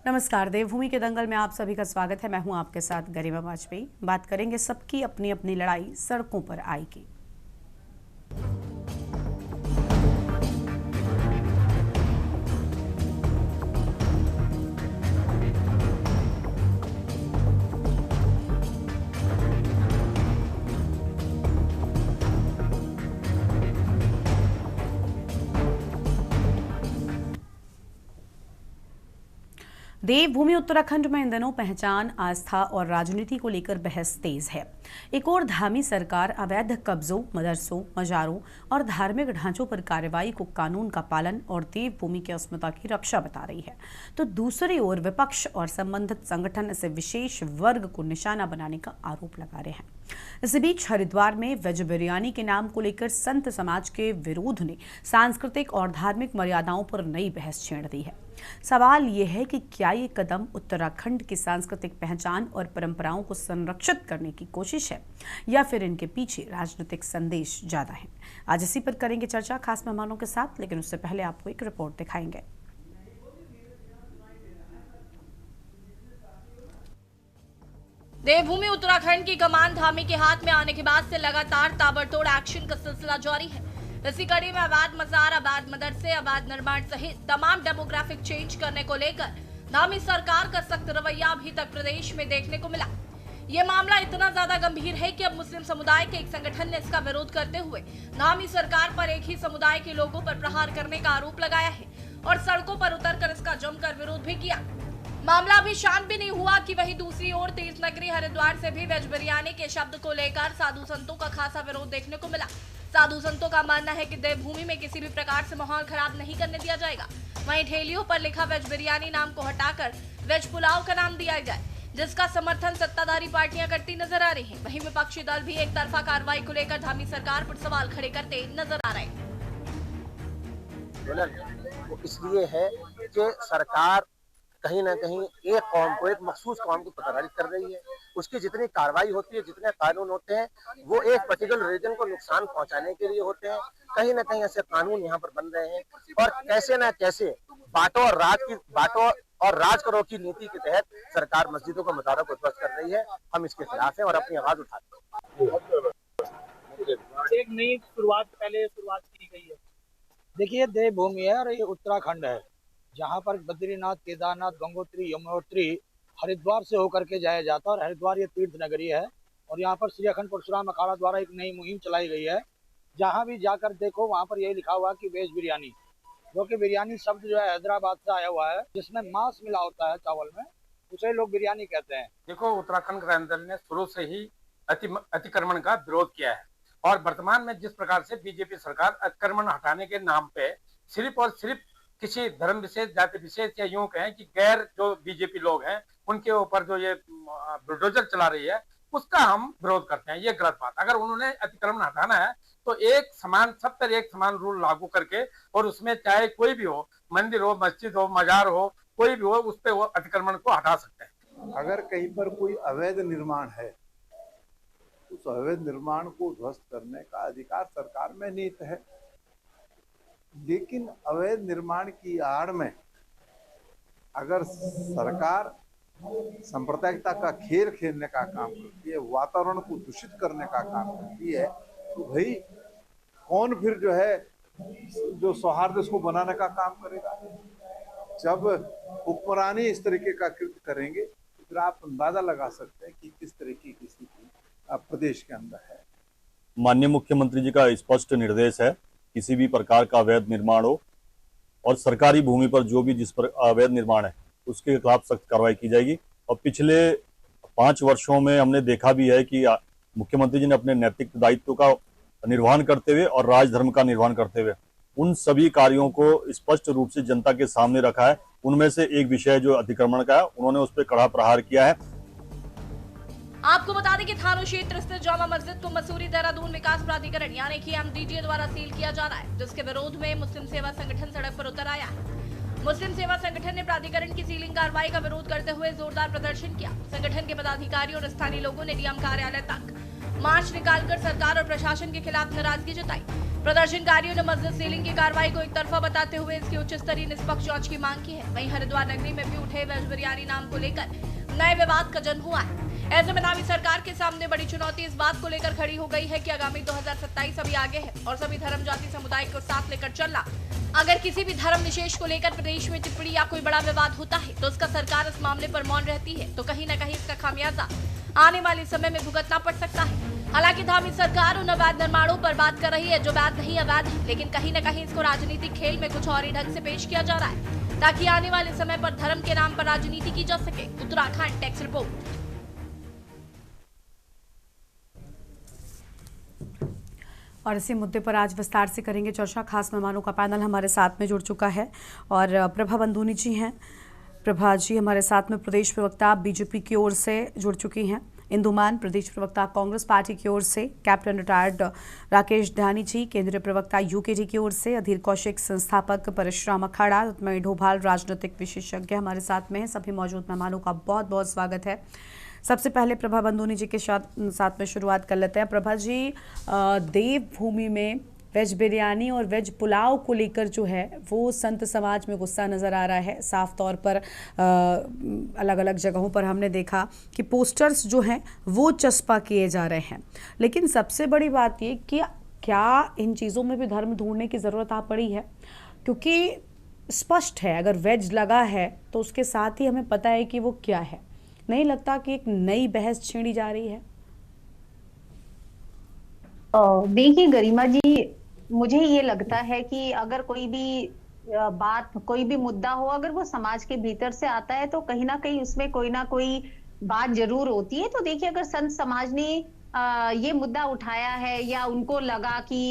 नमस्कार, देवभूमि के दंगल में आप सभी का स्वागत है। मैं हूं आपके साथ गरिमा वाजपेयी। बात करेंगे सबकी अपनी अपनी लड़ाई सड़कों पर आई की। देवभूमि उत्तराखंड में इन दिनों पहचान, आस्था और राजनीति को लेकर बहस तेज है। एक और धामी सरकार अवैध कब्जों, मदरसों, मजारों और धार्मिक ढांचों पर कार्रवाई को कानून का पालन और देवभूमि की अस्मिता की रक्षा बता रही है, तो दूसरी ओर विपक्ष और संबंधित संगठन इसे विशेष वर्ग को निशाना बनाने का आरोप लगा रहे हैं। इसी बीच हरिद्वार में वेज बिरयानी के नाम को लेकर संत समाज के विरोध ने सांस्कृतिक और धार्मिक मर्यादाओं पर नई बहस छेड़ दी है। सवाल यह है कि क्या ये कदम उत्तराखंड की सांस्कृतिक पहचान और परंपराओं को संरक्षित करने की कोशिश है या फिर इनके पीछे राजनीतिक संदेश ज्यादा है। आज इसी पर करेंगे चर्चा खास मेहमानों के साथ, लेकिन उससे पहले आपको एक रिपोर्ट दिखाएंगे। देवभूमि उत्तराखंड की कमान धामी के हाथ में आने के बाद से लगातार ताबड़तोड़ एक्शन का सिलसिला जारी है। इसी कड़ी में अवैध मजार, अवैध मदरसे, अवैध निर्माण सहित तमाम डेमोग्राफिक चेंज करने को लेकर धामी सरकार का सख्त रवैया अभी तक प्रदेश में देखने को मिला। ये मामला इतना ज्यादा गंभीर है कि अब मुस्लिम समुदाय के एक संगठन ने इसका विरोध करते हुए धामी सरकार पर एक ही समुदाय के लोगों पर प्रहार करने का आरोप लगाया है और सड़कों पर उतरकर इसका जमकर विरोध भी किया। मामला अभी शांत भी नहीं हुआ कि वहीं दूसरी ओर तीर्थ नगरी हरिद्वार से भी वेज बिरयानी के शब्द को लेकर साधु संतों का खासा विरोध देखने को मिला। साधु संतों का मानना है कि देवभूमि में किसी भी प्रकार से माहौल खराब नहीं करने दिया जाएगा। वहीं ठेलियों पर लिखा वेज बिरयानी नाम को हटाकर वेज पुलाव का नाम दिया जाए, जिसका समर्थन सत्ताधारी पार्टियां करती नजर आ रही हैं। वहीं विपक्षी दल भी एक तरफा कार्रवाई को लेकर धामी सरकार पर सवाल खड़े करते नजर आ रहे हैं। वो इसलिए है कि सरकार कहीं ना कहीं एक कौम को, एक मखसूस कौम को प्रताड़ित कर रही है। उसकी जितनी कार्रवाई होती है, जितने कानून होते हैं, वो एक पर्टिकुलर रीजन को नुकसान पहुंचाने के लिए होते हैं। कहीं ना कहीं ऐसे कानून यहाँ पर बन रहे हैं और कैसे न कैसे बांटो और राज करो की नीति के तहत सरकार मस्जिदों को मुताबिक उध्वस्त कर रही है। हम इसके खिलाफ हैं और अपनी आवाज उठाते हैं। एक नई शुरुआत की गई है। देखिए, देवभूमि है और ये उत्तराखंड है, जहाँ पर बद्रीनाथ, केदारनाथ, गंगोत्री, यमुनोत्री हरिद्वार से होकर के जाया जाता है और हरिद्वार ये तीर्थ नगरी है। और यहाँ पर श्री अखंड परशुराम अखाड़ा द्वारा एक नई मुहिम चलाई गई है। जहाँ भी जाकर देखो वहाँ पर यही लिखा हुआ है कि वेज बिरयानी, जो कि बिरयानी शब्द जो है हैदराबाद से आया हुआ है, जिसमें मांस मिला होता है चावल में, उसे लोग बिरयानी कहते हैं। देखो, उत्तराखंड के अंदर ने शुरू से ही अतिक्रमण का विरोध किया है और वर्तमान में जिस प्रकार से बीजेपी सरकार अतिक्रमण हटाने के नाम पे सिर्फ और सिर्फ किसी धर्म विशेष, जाति विशेष या यूं कहें कि गैर जो बीजेपी लोग हैं उनके ऊपर जो ये बुलडोजर चला रही है, उसका हम विरोध करते हैं। ये गलत बात। अगर उन्होंने अतिक्रमण हटाना है तो एक समान, सब पर एक समान रूल लागू करके, और उसमें चाहे कोई भी हो, मंदिर हो, मस्जिद हो, मजार हो, कोई भी हो, उस पर वो अतिक्रमण को हटा सकते हैं। अगर कहीं पर कोई अवैध निर्माण है, उस अवैध निर्माण को ध्वस्त करने का अधिकार सरकार में निहित है। लेकिन अवैध निर्माण की आड़ में अगर सरकार सांप्रदायिकता का खेल खेलने का काम करती है, वातावरण को दूषित करने का काम करती है, तो भाई कौन फिर जो है जो सौहार्द उसको बनाने का काम करेगा। जब हुक्मरानी इस तरीके का कृत्य करेंगे तो फिर आप अंदाजा लगा सकते हैं कि किस तरीके की स्थिति प्रदेश के अंदर है। माननीय मुख्यमंत्री जी का स्पष्ट निर्देश है, किसी भी प्रकार का अवैध निर्माण हो और सरकारी भूमि पर जो भी जिस पर अवैध निर्माण है उसके खिलाफ सख्त कार्रवाई की जाएगी। और पिछले 5 वर्षों में हमने देखा भी है कि मुख्यमंत्री जी ने अपने नैतिक दायित्व का निर्वहन करते हुए और राजधर्म का निर्वहन करते हुए उन सभी कार्यों को स्पष्ट रूप से जनता के सामने रखा है। उनमें से एक विषय जो अतिक्रमण का है, उन्होंने उस पर कड़ा प्रहार किया है। आपको बता दें कि थानो क्षेत्र स्थित जामा मस्जिद को मसूरी देहरादून विकास प्राधिकरण यानी कि MDDA द्वारा सील किया जा रहा है, जिसके विरोध में मुस्लिम सेवा संगठन सड़क पर उतर आया है। मुस्लिम सेवा संगठन ने प्राधिकरण की सीलिंग कार्रवाई का विरोध करते हुए जोरदार प्रदर्शन किया। संगठन के पदाधिकारियों और स्थानीय लोगों ने डीएम कार्यालय तक मार्च निकालकर सरकार और प्रशासन के खिलाफ नाराजगी जताई। प्रदर्शनकारियों ने मस्जिद सीलिंग की कार्रवाई को एक तरफा बताते हुए इसकी उच्च स्तरीय निष्पक्ष जांच की मांग की है। वहीं हरिद्वार नगरी में भी उठे वेज बिरयानी नाम को लेकर नए विवाद का जन्म हुआ है। ऐसे में नामी सरकार के सामने बड़ी चुनौती इस बात को लेकर खड़ी हो गई है कि आगामी 2027 अभी आगे है और सभी धर्म जाति समुदाय को साथ लेकर चलना। अगर किसी भी धर्म विशेष को लेकर प्रदेश में टिप्पणी या कोई बड़ा विवाद होता है तो उसका सरकार इस मामले पर मौन रहती है तो कहीं न कहीं इसका खामियाजा आने वाले समय में भुगतना पड़ सकता है। हालांकि धामी सरकार उन अवैध निर्माणों पर बात कर रही है जो वैध नहीं अवैध है, लेकिन कहीं न कहीं इसको राजनीतिक खेल में कुछ और ही ढंग से पेश किया जा रहा है ताकि आने वाले समय पर धर्म के नाम पर राजनीति की जा सके। उत्तराखंड टेक्स रिपोर्ट। और इसी मुद्दे पर आज विस्तार से करेंगे चर्चा। खास मेहमानों का पैनल हमारे साथ में जुड़ चुका है और प्रभा बंदूनी जी हैं। प्रभा जी हमारे साथ में प्रदेश प्रवक्ता बीजेपी की ओर से जुड़ चुकी हैं। इंदुमान प्रदेश प्रवक्ता कांग्रेस पार्टी की ओर से, कैप्टन रिटायर्ड राकेश ध्यानी जी केंद्रीय प्रवक्ता यूकेडी की ओर से, अधीर कौशिक संस्थापक परशुराम अखाड़ा, रत्नमयी ढोभाल राजनीतिक विशेषज्ञ हमारे साथ में हैं। सभी मौजूद मेहमानों का बहुत बहुत स्वागत है। सबसे पहले प्रभा बंदूनी जी के साथ में शुरुआत कर लेते हैं। प्रभा जी, देवभूमि में वेज बिरयानी और वेज पुलाव को लेकर जो है वो संत समाज में गुस्सा नज़र आ रहा है। साफ तौर पर अलग अलग जगहों पर हमने देखा कि पोस्टर्स जो हैं वो चस्पा किए जा रहे हैं। लेकिन सबसे बड़ी बात ये कि क्या इन चीज़ों में भी धर्म ढूंढने की ज़रूरत आ पड़ी है? क्योंकि स्पष्ट है अगर वेज लगा है तो उसके साथ ही हमें पता है कि वो क्या है। नहीं लगता कि एक नई बहस छेड़ी जा रही है? देखिए गरिमा जी, मुझे ये लगता है कि अगर कोई भी बात, कोई भी मुद्दा हो, अगर वो समाज के भीतर से आता है तो कहीं ना कहीं उसमें कोई ना कोई बात जरूर होती है। तो देखिए, अगर संत समाज ने ये मुद्दा उठाया है या उनको लगा कि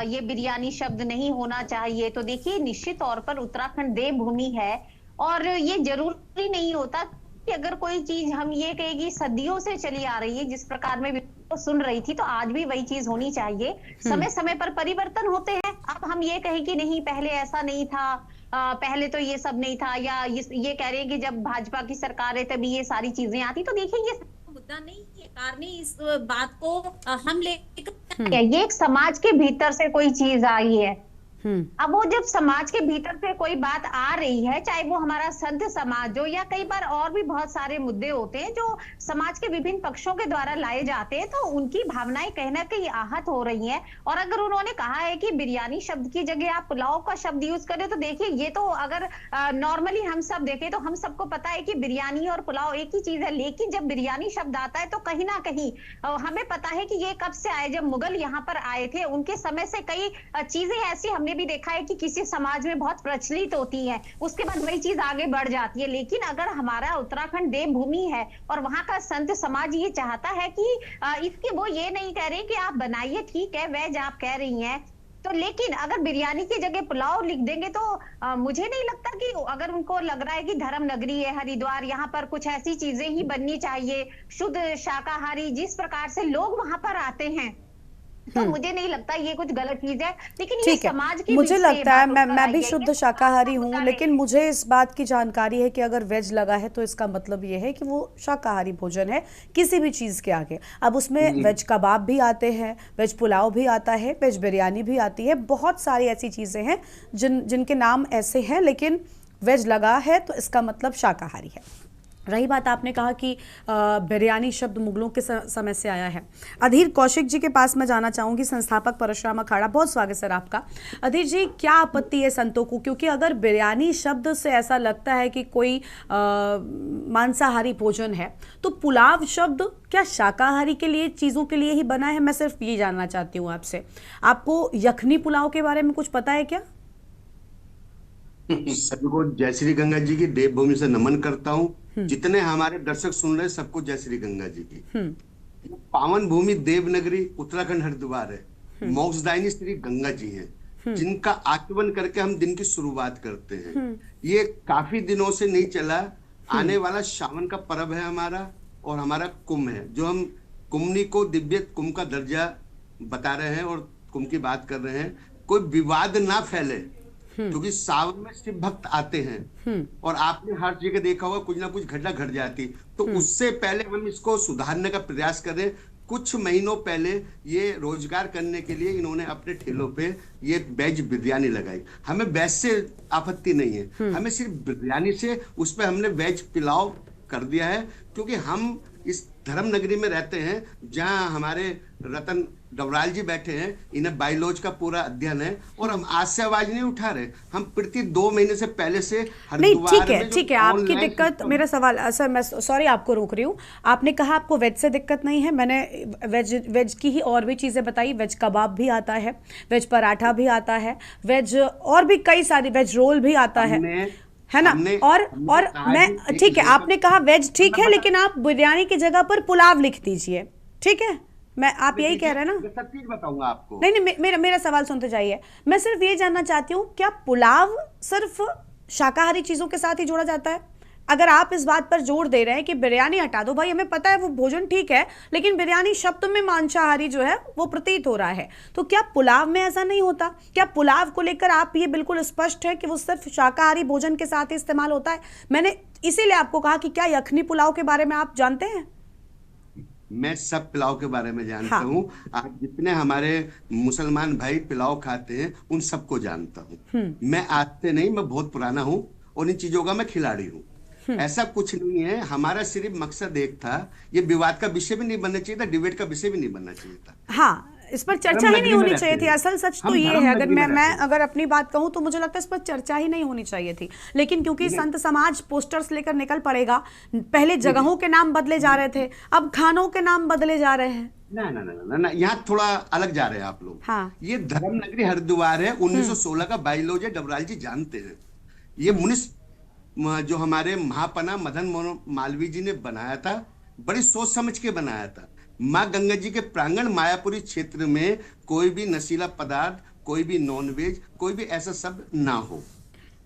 ये बिरयानी शब्द नहीं होना चाहिए, तो देखिए निश्चित तौर पर उत्तराखंड देवभूमि है और ये जरूरी नहीं होता कि अगर कोई चीज हम ये कहें कि सदियों से चली आ रही है, जिस प्रकार में तो सुन रही थी, तो आज भी वही चीज होनी चाहिए। समय समय पर परिवर्तन होते हैं। अब हम ये कहें कि नहीं पहले ऐसा नहीं था, पहले तो ये सब नहीं था, या ये कह रहे हैं कि जब भाजपा की सरकार है तभी ये सारी चीजें आती। तो देखिए ये मुद्दा नहीं है, सरकार ने इस बात को हम लेकर, ये एक समाज के भीतर से कोई चीज आई है। अब वो जब समाज के भीतर से कोई बात आ रही है, चाहे वो हमारा संत समाज हो या कई बार और भी बहुत सारे मुद्दे होते हैं जो समाज के विभिन्न पक्षों के द्वारा लाए जाते हैं, तो उनकी भावनाएं कहीं ना कहीं आहत हो रही हैं। और अगर उन्होंने कहा है कि बिरयानी शब्द की जगह आप पुलाव का शब्द यूज करें, तो देखिए ये तो अगर नॉर्मली हम सब देखें तो हम सबको पता है कि बिरयानी और पुलाव एक ही चीज है। लेकिन जब बिरयानी शब्द आता है तो कहीं ना कहीं हमें पता है कि ये कब से आए, जब मुगल यहाँ पर आए थे उनके समय से कई चीजें ऐसी हमने भी देखा है कि किसी समाज में बहुत प्रचलित होती है, उसके बाद वही चीज आगे बढ़ जाती है। लेकिन अगर हमारा उत्तराखंड देवभूमि है और वहां का संत समाज ये चाहता है कि इसके, वो ये नहीं कह रहे कि आप बनाइए, ठीक है वेज आप कह रही हैं, तो लेकिन अगर बिरयानी की जगह पुलाव लिख देंगे तो मुझे नहीं लगता कि, अगर उनको लग रहा है कि धर्म नगरी है हरिद्वार, यहाँ पर कुछ ऐसी चीजें ही बननी चाहिए, शुद्ध शाकाहारी, जिस प्रकार से लोग वहां पर आते हैं, तो मुझे नहीं लगता ये कुछ गलत चीज है। लेकिन ये समाज की, मुझे लगता है मैं भी शुद्ध शाकाहारी हूँ, लेकिन मुझे इस बात की जानकारी है कि अगर वेज लगा है तो इसका मतलब ये है कि वो शाकाहारी भोजन है किसी भी चीज़ के आगे। अब उसमें वेज कबाब भी आते हैं, वेज पुलाव भी आता है, वेज बिरयानी भी आती है, बहुत सारी ऐसी चीज़ें हैं जिनके नाम ऐसे हैं, लेकिन वेज लगा है तो इसका मतलब शाकाहारी है। रही बात, आपने कहा कि बिरयानी शब्द मुगलों के समय से आया है। अधीर कौशिक जी के पास मैं जाना चाहूँगी, संस्थापक परशुराम अखाड़ा। बहुत स्वागत सर आपका। अधीर जी, क्या आपत्ति है संतों को? क्योंकि अगर बिरयानी शब्द से ऐसा लगता है कि कोई मांसाहारी भोजन है, तो पुलाव शब्द क्या शाकाहारी के लिए, चीज़ों के लिए ही बना है? मैं सिर्फ ये जानना चाहती हूँ आपसे। आपको यखनी पुलाव के बारे में कुछ पता है क्या? सभी को जय श्री गंगा जी की देवभूमि से नमन करता हूँ। जितने हमारे दर्शक सुन रहे हैं सबको जय श्री गंगा जी की। पावन भूमि देवनगरी उत्तराखंड हरिद्वार है। मोक्षदायिनी श्री गंगा जी हैं, जिनका आचमन करके हम दिन की शुरुआत करते हैं। ये काफी दिनों से नहीं चला, आने वाला सावन का पर्व है हमारा, और हमारा कुंभ है, जो हम कुंभनी को दिव्य कुंभ का दर्जा बता रहे हैं और कुंभ की बात कर रहे हैं। कोई विवाद ना फैले, क्योंकि सावन में शिव भक्त आते हैं और आपने हर जगह देखा होगा कुछ ना कुछ घटना घट जाती, तो उससे पहले हम इसको सुधारने का प्रयास करें। कुछ महीनों पहले ये रोजगार करने के लिए इन्होंने अपने ठेलों पे ये वेज बिरयानी लगाई। हमें वेज से आपत्ति नहीं है, हमें सिर्फ बिरयानी से उस पर हमने वेज पुलाव कर दिया है, क्योंकि हम इस धर्म नगरी में रहते हैं जहां हमारे रतन डबराल जी बैठे हैं, इन्हें बायोलॉज का पूरा अध्ययन है और हम आज से आवाज नहीं उठा रहे। हम प्रति 2 महीने से पहले से नहीं, ठीक है आपकी दिक्कत, मेरा सवाल सर, मैं सॉरी आपको रोक रही हूँ। आपने कहा आपको वेज से दिक्कत नहीं है, मैंने वेज की ही और भी चीज़ें बताई। वेज कबाब भी आता है, वेज पराठा भी आता है, वेज और भी कई सारी, वेज रोल भी आता है ना। और मैं ठीक है, आपने कहा वेज ठीक है, लेकिन आप बिरयानी की जगह पर पुलाव लिख दीजिए, ठीक है। मैं आप यही कह रहे हैं ना? सब चीज बताऊंगा आपको। नहीं, मेरा सवाल सुनते जाइए। मैं सिर्फ ये जानना चाहती हूँ, क्या पुलाव सिर्फ शाकाहारी चीजों के साथ ही जोड़ा जाता है? अगर आप इस बात पर जोर दे रहे हैं कि बिरयानी हटा दो, भाई हमें पता है वो भोजन ठीक है, लेकिन बिरयानी शब्द में मांसाहारी जो है वो प्रतीत हो रहा है, तो क्या पुलाव में ऐसा नहीं होता? क्या पुलाव को लेकर आप ये बिल्कुल स्पष्ट है कि वो सिर्फ शाकाहारी भोजन के साथ ही इस्तेमाल होता है? मैंने इसीलिए आपको कहा कि क्या यखनी पुलाव के बारे में आप जानते हैं? मैं सब पुलाव के बारे में जानता हूँ। आप जितने हमारे मुसलमान भाई पुलाव खाते हैं उन सबको जानता हूँ। मैं आज से नहीं, मैं बहुत पुराना हूँ और इन चीजों का मैं खिलाड़ी हूँ। ऐसा कुछ नहीं है, हमारा सिर्फ मकसद एक था, ये विवाद का विषय भी नहीं बनना चाहिए था, डिबेट का विषय भी नहीं बनना चाहिए था। हाँ, इस पर चर्चा ही नहीं होनी चाहिए थी। असल सच तो ये है, अगर मैं अगर अपनी बात कहूँ तो मुझे लगता है इस पर चर्चा ही नहीं होनी चाहिए थी, लेकिन क्योंकि संत समाज पोस्टर्स लेकर निकल पड़ेगा, पहले जगहों के नाम बदले जा रहे थे, अब खानों के नाम बदले जा रहे हैं। ना, यहाँ थोड़ा अलग जा रहे हैं आप लोग। हाँ। ये धर्म नगरी हरिद्वार है, 1916 का बायोलॉजी है, डबराल जी जानते हैं। ये मुनिस जो हमारे महापना मदन मोहन मालवीय जी ने बनाया था, बड़ी सोच समझ के बनाया था। माँ गंगा जी के प्रांगण मायापुरी क्षेत्र में कोई भी नशीला पदार्थ, कोई भी नॉनवेज, कोई भी ऐसा शब्द ना हो,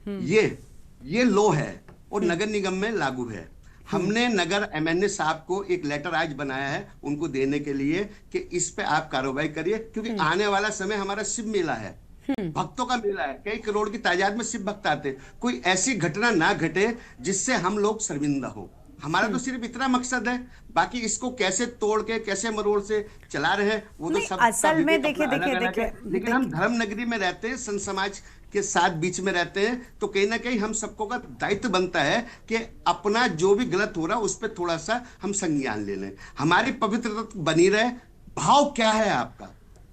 ये लो है और नगर निगम में लागू है। हमने नगर एमएनए साहब को एक लेटर आज बनाया है उनको देने के लिए कि इस पे आप कार्रवाई करिए, क्योंकि आने वाला समय हमारा शिव मेला है, भक्तों का मेला है, कई करोड़ की तादाद में शिव भक्त आते हैं। कोई ऐसी घटना ना घटे जिससे हम लोग शर्मिंदा हो। हमारा तो सिर्फ इतना मकसद है, बाकी इसको कैसे तोड़ के कैसे मरोड़ से चला रहे हैं वो तो सब असल में देखिए, लेकिन हम धर्म नगरी में रहते हैं, संत समाज के साथ बीच में रहते हैं, तो कहीं ना कहीं हम सबको का दायित्व बनता है कि अपना जो भी गलत हो रहा है उस पर थोड़ा सा हम संज्ञान ले लें, हमारी पवित्रता बनी रहे। भाव क्या है आपका?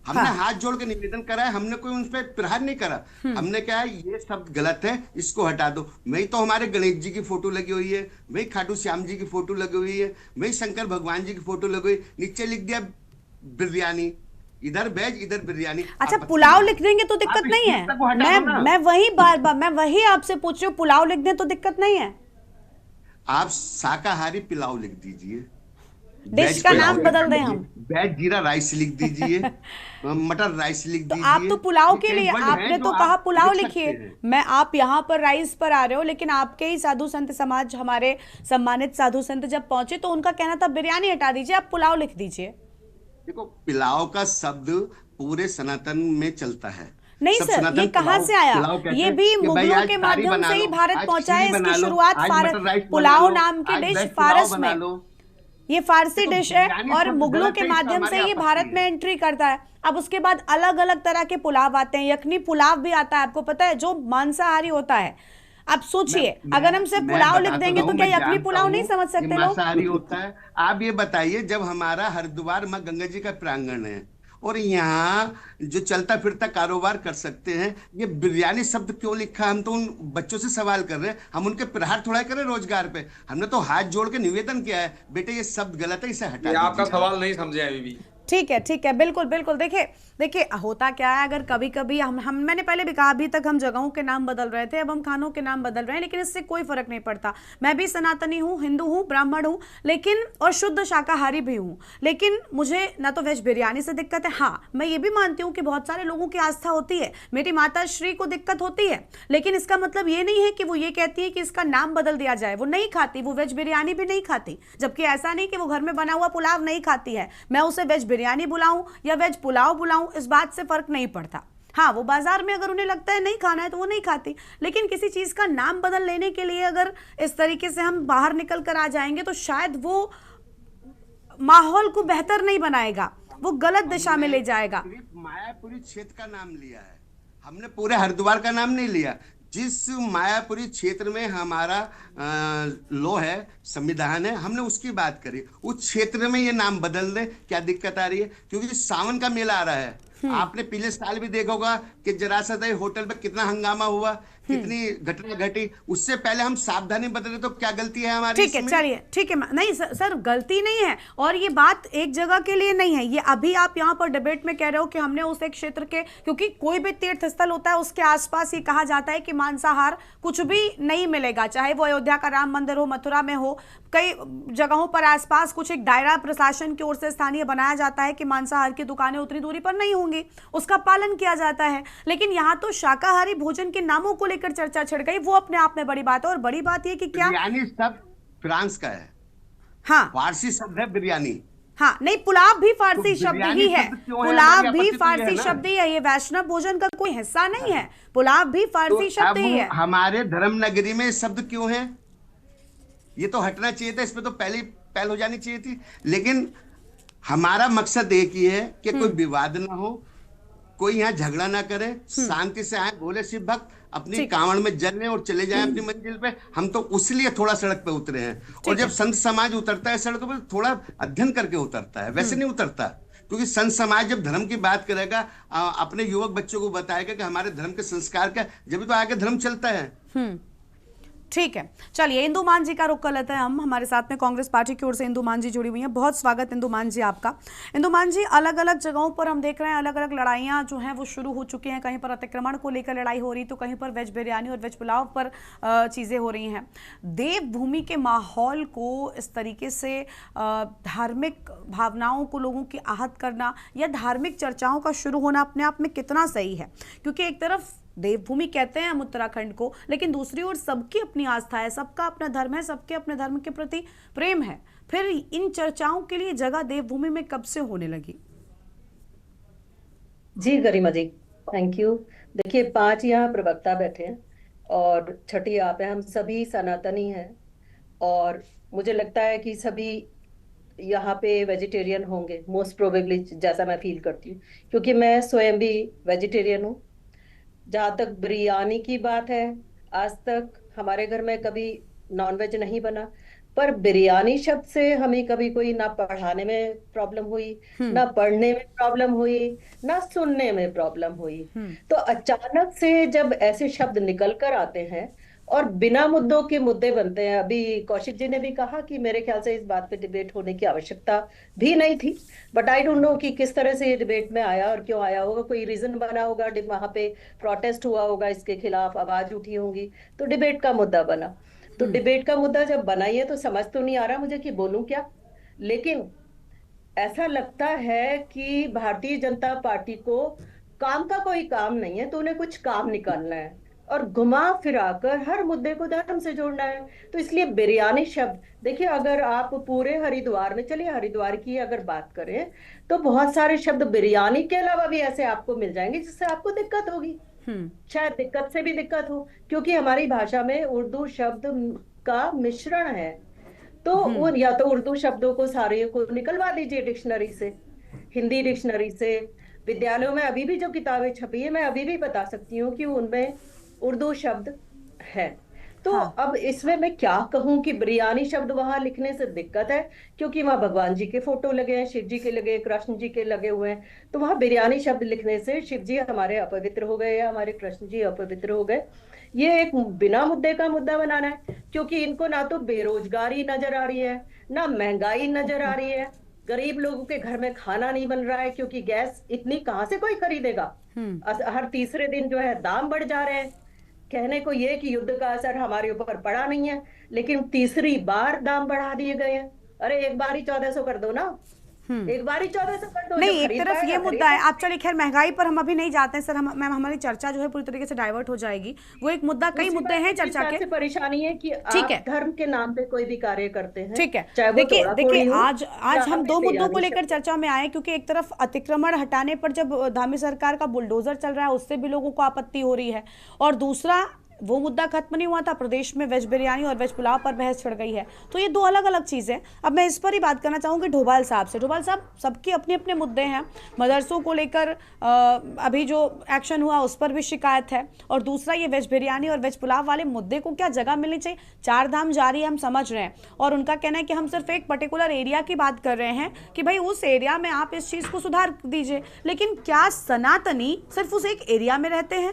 हमने हाथ जोड़ के निवेदन करा है, हमने कोई उन पर प्रहार नहीं करा। हमने कहा ये शब्द गलत है, इसको हटा दो। वही तो हमारे गणेश जी की फोटो लगी हुई है, वही खाटू श्याम जी की फोटो लगी हुई है, वही शंकर भगवान जी की फोटो लगी हुई, नीचे लिख दिया बिरयानी, इधर वेज इधर बिरयानी। अच्छा, पुलाव लिख देंगे तो दिक्कत नहीं है। मैं वही बार मैं वही आपसे पूछ रही हूँ, पुलाव लिख दें तो दिक्कत नहीं है? आप शाकाहारी पुलाव लिख दीजिए, डिश का नाम बदल दें हम, वेज जीरा राइस लिख दीजिए, मटर राइस लिख दीजिए। आप तो पुलाव के लिए, आपने तो कहा पुलाव लिखिए, मैं आप यहाँ पर राइस पर आ रहे हो, लेकिन आपके ही साधु संत समाज, हमारे सम्मानित साधु संत जब पहुंचे तो उनका कहना था बिरयानी हटा दीजिए, आप पुलाव लिख दीजिए। देखो, पुलाव का शब्द पूरे सनातन में चलता है। नहीं सर, ये कहाँ से आया? ये भी मुगलों के माध्यम से ही भारत पहुंचा है। इसकी शुरुआत पुलाव नाम की डिश फारस में, ये फारसी डिश है और मुगलों के माध्यम से ये भारत में एंट्री करता है। अब उसके बाद अलग अलग तरह के पुलाव आते हैं, यखनी पुलाव भी आता है, आपको पता है, जो मांसाहारी होता है। अब सोचिए, अगर हम सिर्फ पुलाव लिख देंगे तो क्या यखनी पुलाव नहीं समझ सकते लोग? मांसाहारी होता है। आप ये बताइए, जब हमारा हरिद्वार माँ गंगा जी का प्रांगण है और यहाँ जो चलता फिरता कारोबार कर सकते हैं, ये बिरयानी शब्द क्यों लिखा? हम तो उन बच्चों से सवाल कर रहे हैं, हम उनके प्रहार थोड़ा करें रोजगार पे। हमने तो हाथ जोड़ के निवेदन किया है, बेटे ये शब्द गलत है, इसे हटा दीजिए। आपका सवाल नहीं समझे अभी भी। ठीक है, बिल्कुल। देखिए होता क्या है, अगर कभी कभी हम मैंने पहले भी कहा, अभी तक हम जगहों के नाम बदल रहे थे, अब हम खानों के नाम बदल रहे हैं, लेकिन इससे कोई फर्क नहीं पड़ता। मैं भी सनातनी हूँ, हिंदू हूँ, ब्राह्मण हूँ, लेकिन और शुद्ध शाकाहारी भी हूँ, लेकिन मुझे ना तो वेज बिरयानी से दिक्कत है। हाँ, मैं ये भी मानती हूँ कि बहुत सारे लोगों की आस्था होती है, मेरी माता श्री को दिक्कत होती है, लेकिन इसका मतलब ये नहीं है कि वो ये कहती है कि इसका नाम बदल दिया जाए। वो नहीं खाती, वो वेज बिरयानी भी नहीं खाती, जबकि ऐसा नहीं कि वो घर में बना हुआ पुलाव नहीं खाती है। मैं उसे वेज बिरयानी बुलाऊं या वेज पुलाव बुलाऊं, इस बात से फर्क नहीं पड़ता। हाँ, वो बाजार में अगर उन्हें लगता है नहीं खाना है तो वो नहीं खाती, लेकिन किसी चीज का नाम बदल लेने के लिए अगर इस तरीके से हम बाहर निकल कर आ जाएंगे तो शायद माहौल को बेहतर नहीं बनाएगा, वो गलत दिशा में ले जाएगा। सिर्फ मायापुरी क्षेत्र का नाम लिया है, हमने पूरे हरिद्वार का नाम नहीं लिया। जिस मायापुरी क्षेत्र में हमारा लॉ है, संविधान है, हमने उसकी बात करी। उस क्षेत्र में ये नाम बदल दे, क्या दिक्कत आ रही है? क्योंकि सावन का मेला आ रहा है। आपने पिछले साल भी देखा होगा कि जरासंध होटल पे कितना हंगामा हुआ, कितनी घटना घटी। उससे पहले हम सावधानी बरतें तो क्या गलती है हमारी? ठीक है, चलिए ठीक है। नहीं सर, गलती नहीं है, और ये बात एक जगह के लिए नहीं है। ये अभी आप यहाँ पर डिबेट में कह रहे हो कि हमने उस एक क्षेत्र के, क्योंकि कोई भी तीर्थ स्थल होता है उसके आसपास ये कहा जाता है कि मांसाहार कुछ भी नहीं मिलेगा, चाहे वो अयोध्या का राम मंदिर हो, मथुरा में हो, कई जगहों पर आसपास कुछ एक दायरा प्रशासन की ओर से स्थानीय बनाया जाता है कि मांसाहार की दुकानें उतनी दूरी पर नहीं होंगी, उसका पालन किया जाता है। लेकिन यहाँ तो शाकाहारी भोजन के नामों को लेकर चर्चा छिड़ गई, वो अपने आप में बड़ी बात है। और बड़ी बात ये कि क्या बिरयानी शब्द फ्रांस का है, हाँ, फारसी शब्द है बिरयानी। हाँ, नहीं, पुलाव भी फारसी तो शब्द ही है, पुलाव भी फारसी शब्द ही है, ये वैष्णव भोजन का कोई हिस्सा नहीं है, पुलाव भी फारसी शब्द ही है। हमारे धर्म नगरी में शब्द क्यों है? ये तो हटना चाहिए था, इसमें तो पहल हो जानी चाहिए थी। लेकिन हमारा मकसद एक ही है कि कोई विवाद ना हो, कोई यहाँ झगड़ा ना करे, शांति से आए, भोले शिव भक्त अपनी कांवड़ में जल लें और चले जाएं अपनी मंजिल पे। हम तो उसलिए थोड़ा सड़क पे उतरे हैं। और जब संत समाज उतरता है सड़क पे, थोड़ा अध्ययन करके उतरता है, वैसे नहीं उतरता। क्योंकि संत समाज जब धर्म की बात करेगा, अपने युवक बच्चों को बताएगा कि हमारे धर्म के संस्कार क्या, जब तो आगे धर्म चलता है। ठीक है, चलिए इंदु मान जी का रुख कर लेते हैं हम। हमारे साथ में कांग्रेस पार्टी की ओर से इंदु मान जी जुड़ी हुई हैं। बहुत स्वागत इंदु मान जी आपका। इंदु मान जी, अलग अलग जगहों पर हम देख रहे हैं अलग अलग लड़ाइयां जो हैं वो शुरू हो चुकी हैं। कहीं पर अतिक्रमण को लेकर लड़ाई हो रही, तो कहीं पर वेज बिरयानी और वेज पुलाव पर चीज़ें हो रही हैं। देवभूमि के माहौल को इस तरीके से धार्मिक भावनाओं को लोगों की आहत करना या धार्मिक चर्चाओं का शुरू होना अपने आप में कितना सही है? क्योंकि एक तरफ देवभूमि कहते हैं हम उत्तराखंड को, लेकिन दूसरी ओर सबकी अपनी आस्था है, सबका अपना धर्म है, सबके अपने धर्म के प्रति प्रेम है। फिर इन चर्चाओं के लिए जगह देवभूमि में कब से होने लगी? जी गरिमा जी, थैंक यू। देखिए, 5 यहाँ प्रवक्ता बैठे हैं और 6ठी आप हैं। हम सभी सनातनी हैं और मुझे लगता है कि सभी यहाँ पे वेजिटेरियन होंगे, मोस्ट प्रोबेबली, जैसा मैं फील करती हूँ, क्योंकि मैं स्वयं भी वेजिटेरियन हूँ। जहाँ तक बिरयानी की बात है, आज तक हमारे घर में कभी नॉनवेज नहीं बना, पर बिरयानी शब्द से हमें कभी कोई ना पढ़ाने में प्रॉब्लम हुई, ना पढ़ने में प्रॉब्लम हुई, ना सुनने में प्रॉब्लम हुई। तो अचानक से जब ऐसे शब्द निकल कर आते हैं और बिना मुद्दों के मुद्दे बनते हैं, अभी कौशिक जी ने भी कहा कि मेरे ख्याल से इस बात पे डिबेट होने की आवश्यकता भी नहीं थी, बट आई डोंट नो कि किस तरह से ये डिबेट में आया और क्यों आया होगा। कोई रीजन बना होगा, वहां पे प्रोटेस्ट हुआ होगा, इसके खिलाफ आवाज उठी होंगी, तो डिबेट का मुद्दा बना। तो डिबेट का मुद्दा जब बना ही है तो समझ तो नहीं आ रहा मुझे कि बोलूं क्या, लेकिन ऐसा लगता है कि भारतीय जनता पार्टी को काम का कोई काम नहीं है, तो उन्हें कुछ काम निकालना है और घुमा फिराकर हर मुद्दे को धर्म से जोड़ना है। तो इसलिए बिरयानी शब्द, देखिए, अगर आप पूरे हरिद्वार में, चलिए हरिद्वार की अगर बात करें, तो बहुत सारे शब्द बिरयानी के अलावा भी ऐसे आपको मिल जाएंगे जिससे आपको दिक्कत होगी। शायद दिक्कत से भी दिक्कत हो, क्योंकि हमारी भाषा में उर्दू शब्द का मिश्रण है। तो या तो उर्दू शब्दों को सारे को निकलवा दीजिए डिक्शनरी से, हिंदी डिक्शनरी से। विद्यालयों में अभी भी जो किताबें छपी है, मैं अभी भी बता सकती हूँ कि उनमें उर्दू शब्द है। तो अब इसमें मैं क्या कहूं कि बिरयानी शब्द वहां लिखने से दिक्कत है, क्योंकि वहां भगवान जी के फोटो लगे हैं, शिव जी के लगे, कृष्ण जी के लगे हुए हैं, तो वहां बिरयानी शब्द लिखने से शिव जी हमारे अपवित्र हो गए या हमारे कृष्ण जी अपवित्र हो गए। ये एक बिना मुद्दे का मुद्दा बनाना है, क्योंकि इनको ना तो बेरोजगारी नजर आ रही है, ना महंगाई नजर आ रही है, गरीब लोगों के घर में खाना नहीं बन रहा है, क्योंकि गैस इतनी कहाँ से कोई खरीदेगा। हर तीसरे दिन जो है दाम बढ़ जा रहे हैं। कहने को ये कि युद्ध का असर हमारे ऊपर पड़ा नहीं है, लेकिन तीसरी बार दाम बढ़ा दिए गए हैं। अरे एक बार ही 1400 कर दो ना, एक बार ही 1400 कर दो। नहीं, एक तरफ ये मुद्दा है। आप चलिए, खैर महंगाई पर हम अभी नहीं जाते हैं सर, मैम हमारी चर्चा जो है पूरी तरीके से डाइवर्ट हो जाएगी। वो एक मुद्दा, कई मुद्दे हैं चर्चा के। परेशानी है कि आप धर्म के नाम पे कोई भी कार्य करते हैं। ठीक है, देखिए आज हम 2 मुद्दों को लेकर चर्चा में आए, क्योंकि एक तरफ अतिक्रमण हटाने पर जब धामी सरकार का बुलडोजर चल रहा है उससे भी लोगों को आपत्ति हो रही है, और दूसरा वो मुद्दा खत्म नहीं हुआ था, प्रदेश में वेज बिरयानी और वेज पुलाव पर बहस छिड़ गई है। तो ये दो अलग अलग चीज़ें हैं। अब मैं इस पर ही बात करना चाहूँगी डोभाल साहब से। डोभाल साहब, सबके अपने अपने मुद्दे हैं। मदरसों को लेकर अभी जो एक्शन हुआ उस पर भी शिकायत है, और दूसरा ये वेज बिरयानी और वेज पुलाव वाले मुद्दे को क्या जगह मिलनी चाहिए। 4 धाम जारी है, हम समझ रहे हैं, और उनका कहना है कि हम सिर्फ एक पर्टिकुलर एरिया की बात कर रहे हैं कि भाई उस एरिया में आप इस चीज़ को सुधार दीजिए। लेकिन क्या सनातनी सिर्फ उस एक एरिया में रहते हैं?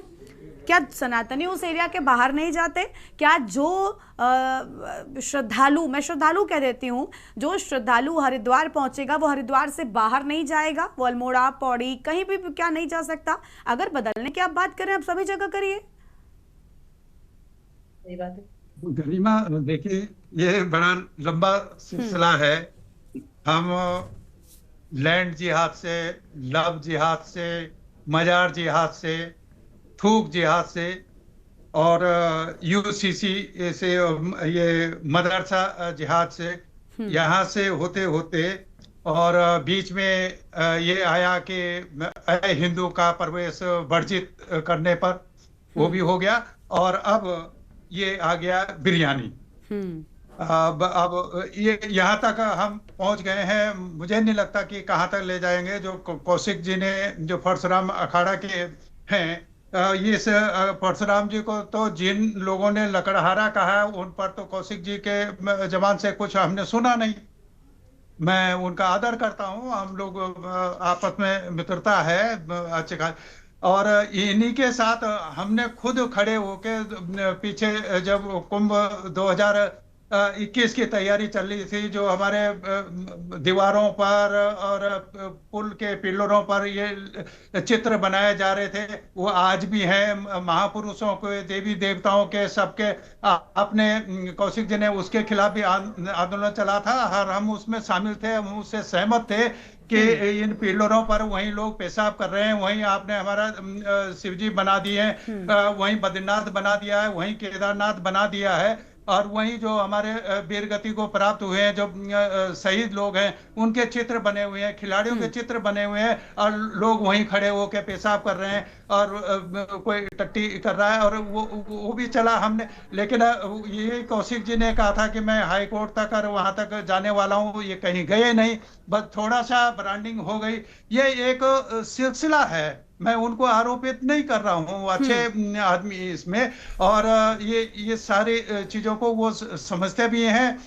क्या सनातनी उस एरिया के बाहर नहीं जाते? क्या जो श्रद्धालु, मैं श्रद्धालु कह देती हूँ, जो श्रद्धालु हरिद्वार पहुंचेगा वो हरिद्वार से बाहर नहीं जाएगा? वो अल्मोड़ा, पौड़ी, कहीं भी क्या नहीं जा सकता? अगर बदलने की आप बात करें, आप सभी जगह करिए। सही बात है। गरिमा, देखिए ये बड़ा लंबा सिलसिला है। हम लैंड जिहाद से, लव जिहाद से, मजार जिहाद से, थूक जिहाद से और यूसीसी से, ये मदरसा जिहाद से, यहाँ से होते होते और बीच में ये आया कि हिंदू का प्रवेश वर्जित करने पर वो भी हो गया, और अब ये आ गया बिरयानी। अब ये यहाँ तक हम पहुंच गए हैं, मुझे नहीं लगता कि कहाँ तक ले जाएंगे। जो कौशिक जी ने, जो परशुराम अखाड़ा के हैं, ये परशुराम जी को तो जिन लोगों ने लकड़हारा कहा उन पर तो कौशिक जी के जबान से कुछ हमने सुना नहीं। मैं उनका आदर करता हूँ, हम लोग आपस में मित्रता है अच्छे खास, और इन्हीं के साथ हमने खुद खड़े होके पीछे जब कुंभ 2021 की तैयारी चल रही थी, जो हमारे दीवारों पर और पुल के पिलरों पर ये चित्र बनाए जा रहे थे, वो आज भी हैं। महापुरुषों के, देवी देवताओं के, सबके अपने कौशिक जी ने उसके खिलाफ भी आंदोलन चला था, और हम उसमें शामिल थे, हम उससे सहमत थे कि इन पिलरों पर वहीं लोग पेशाब कर रहे हैं, वहीं आपने हमारा शिवजी बना दिए हैं, वहीं बद्रीनाथ बना दिया है, वहीं केदारनाथ बना दिया है, और वहीं जो हमारे वीर गति को प्राप्त हुए हैं, जो शहीद लोग हैं, उनके चित्र बने हुए हैं, खिलाड़ियों के चित्र बने हुए हैं, और लोग वहीं खड़े होकर पेशाब कर रहे हैं, और कोई टट्टी कर रहा है, और वो भी चला हमने। लेकिन ये कौशिक जी ने कहा था कि मैं हाई कोर्ट तक और वहां तक जाने वाला हूँ, ये कहीं गए नहीं, बस थोड़ा सा ब्रांडिंग हो गई। ये एक सिलसिला है, मैं उनको आरोपित नहीं कर रहा हूँ, अच्छे आदमी इसमें, और ये सारी चीजों को वो समझते भी हैं।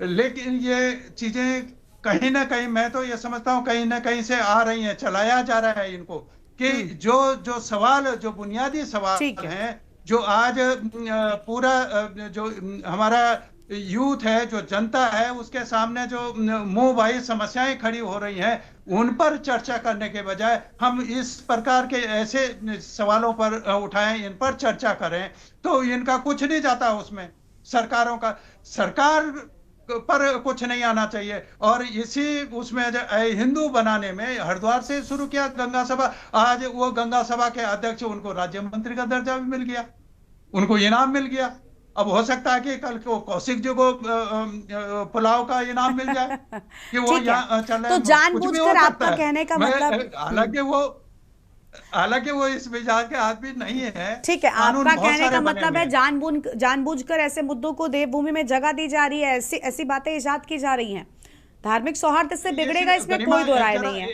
लेकिन ये चीजें कहीं ना कहीं, मैं तो ये समझता हूँ कहीं ना कहीं से आ रही हैं, चलाया जा रहा है इनको, कि जो सवाल, जो बुनियादी सवाल हैं, जो आज पूरा जो हमारा यूथ है, जो जनता है, उसके सामने जो मुंह भाई समस्याएं खड़ी हो रही हैं, उन पर चर्चा करने के बजाय हम इस प्रकार के ऐसे सवालों पर उठाएं, इन पर चर्चा करें, तो इनका कुछ नहीं जाता उसमें। सरकारों का, सरकार पर कुछ नहीं आना चाहिए। और इसी उसमें हिंदू बनाने में हरिद्वार से शुरू किया गंगा सभा, आज वो गंगा सभा के अध्यक्ष, उनको राज्य मंत्री का दर्जा भी मिल गया, उनको इनाम मिल गया। अब हो सकता है कि कल को कौशिक जी को पुलाव का इनाम मिल जाए कि वो यहाँ चल रहे। तो जानबूझकर आपका कहने का मतलब, हालांकि वो इस मिजाज के आदमी नहीं है। ठीक है, आपका कहने का मतलब है जानबूझकर ऐसे मुद्दों को देवभूमि में जगह दी जा रही है, ऐसी बातें इजाद की जा रही हैं। धार्मिक सौहार्द इससे बिगड़ेगा, इसमें कोई दो राय नहीं है।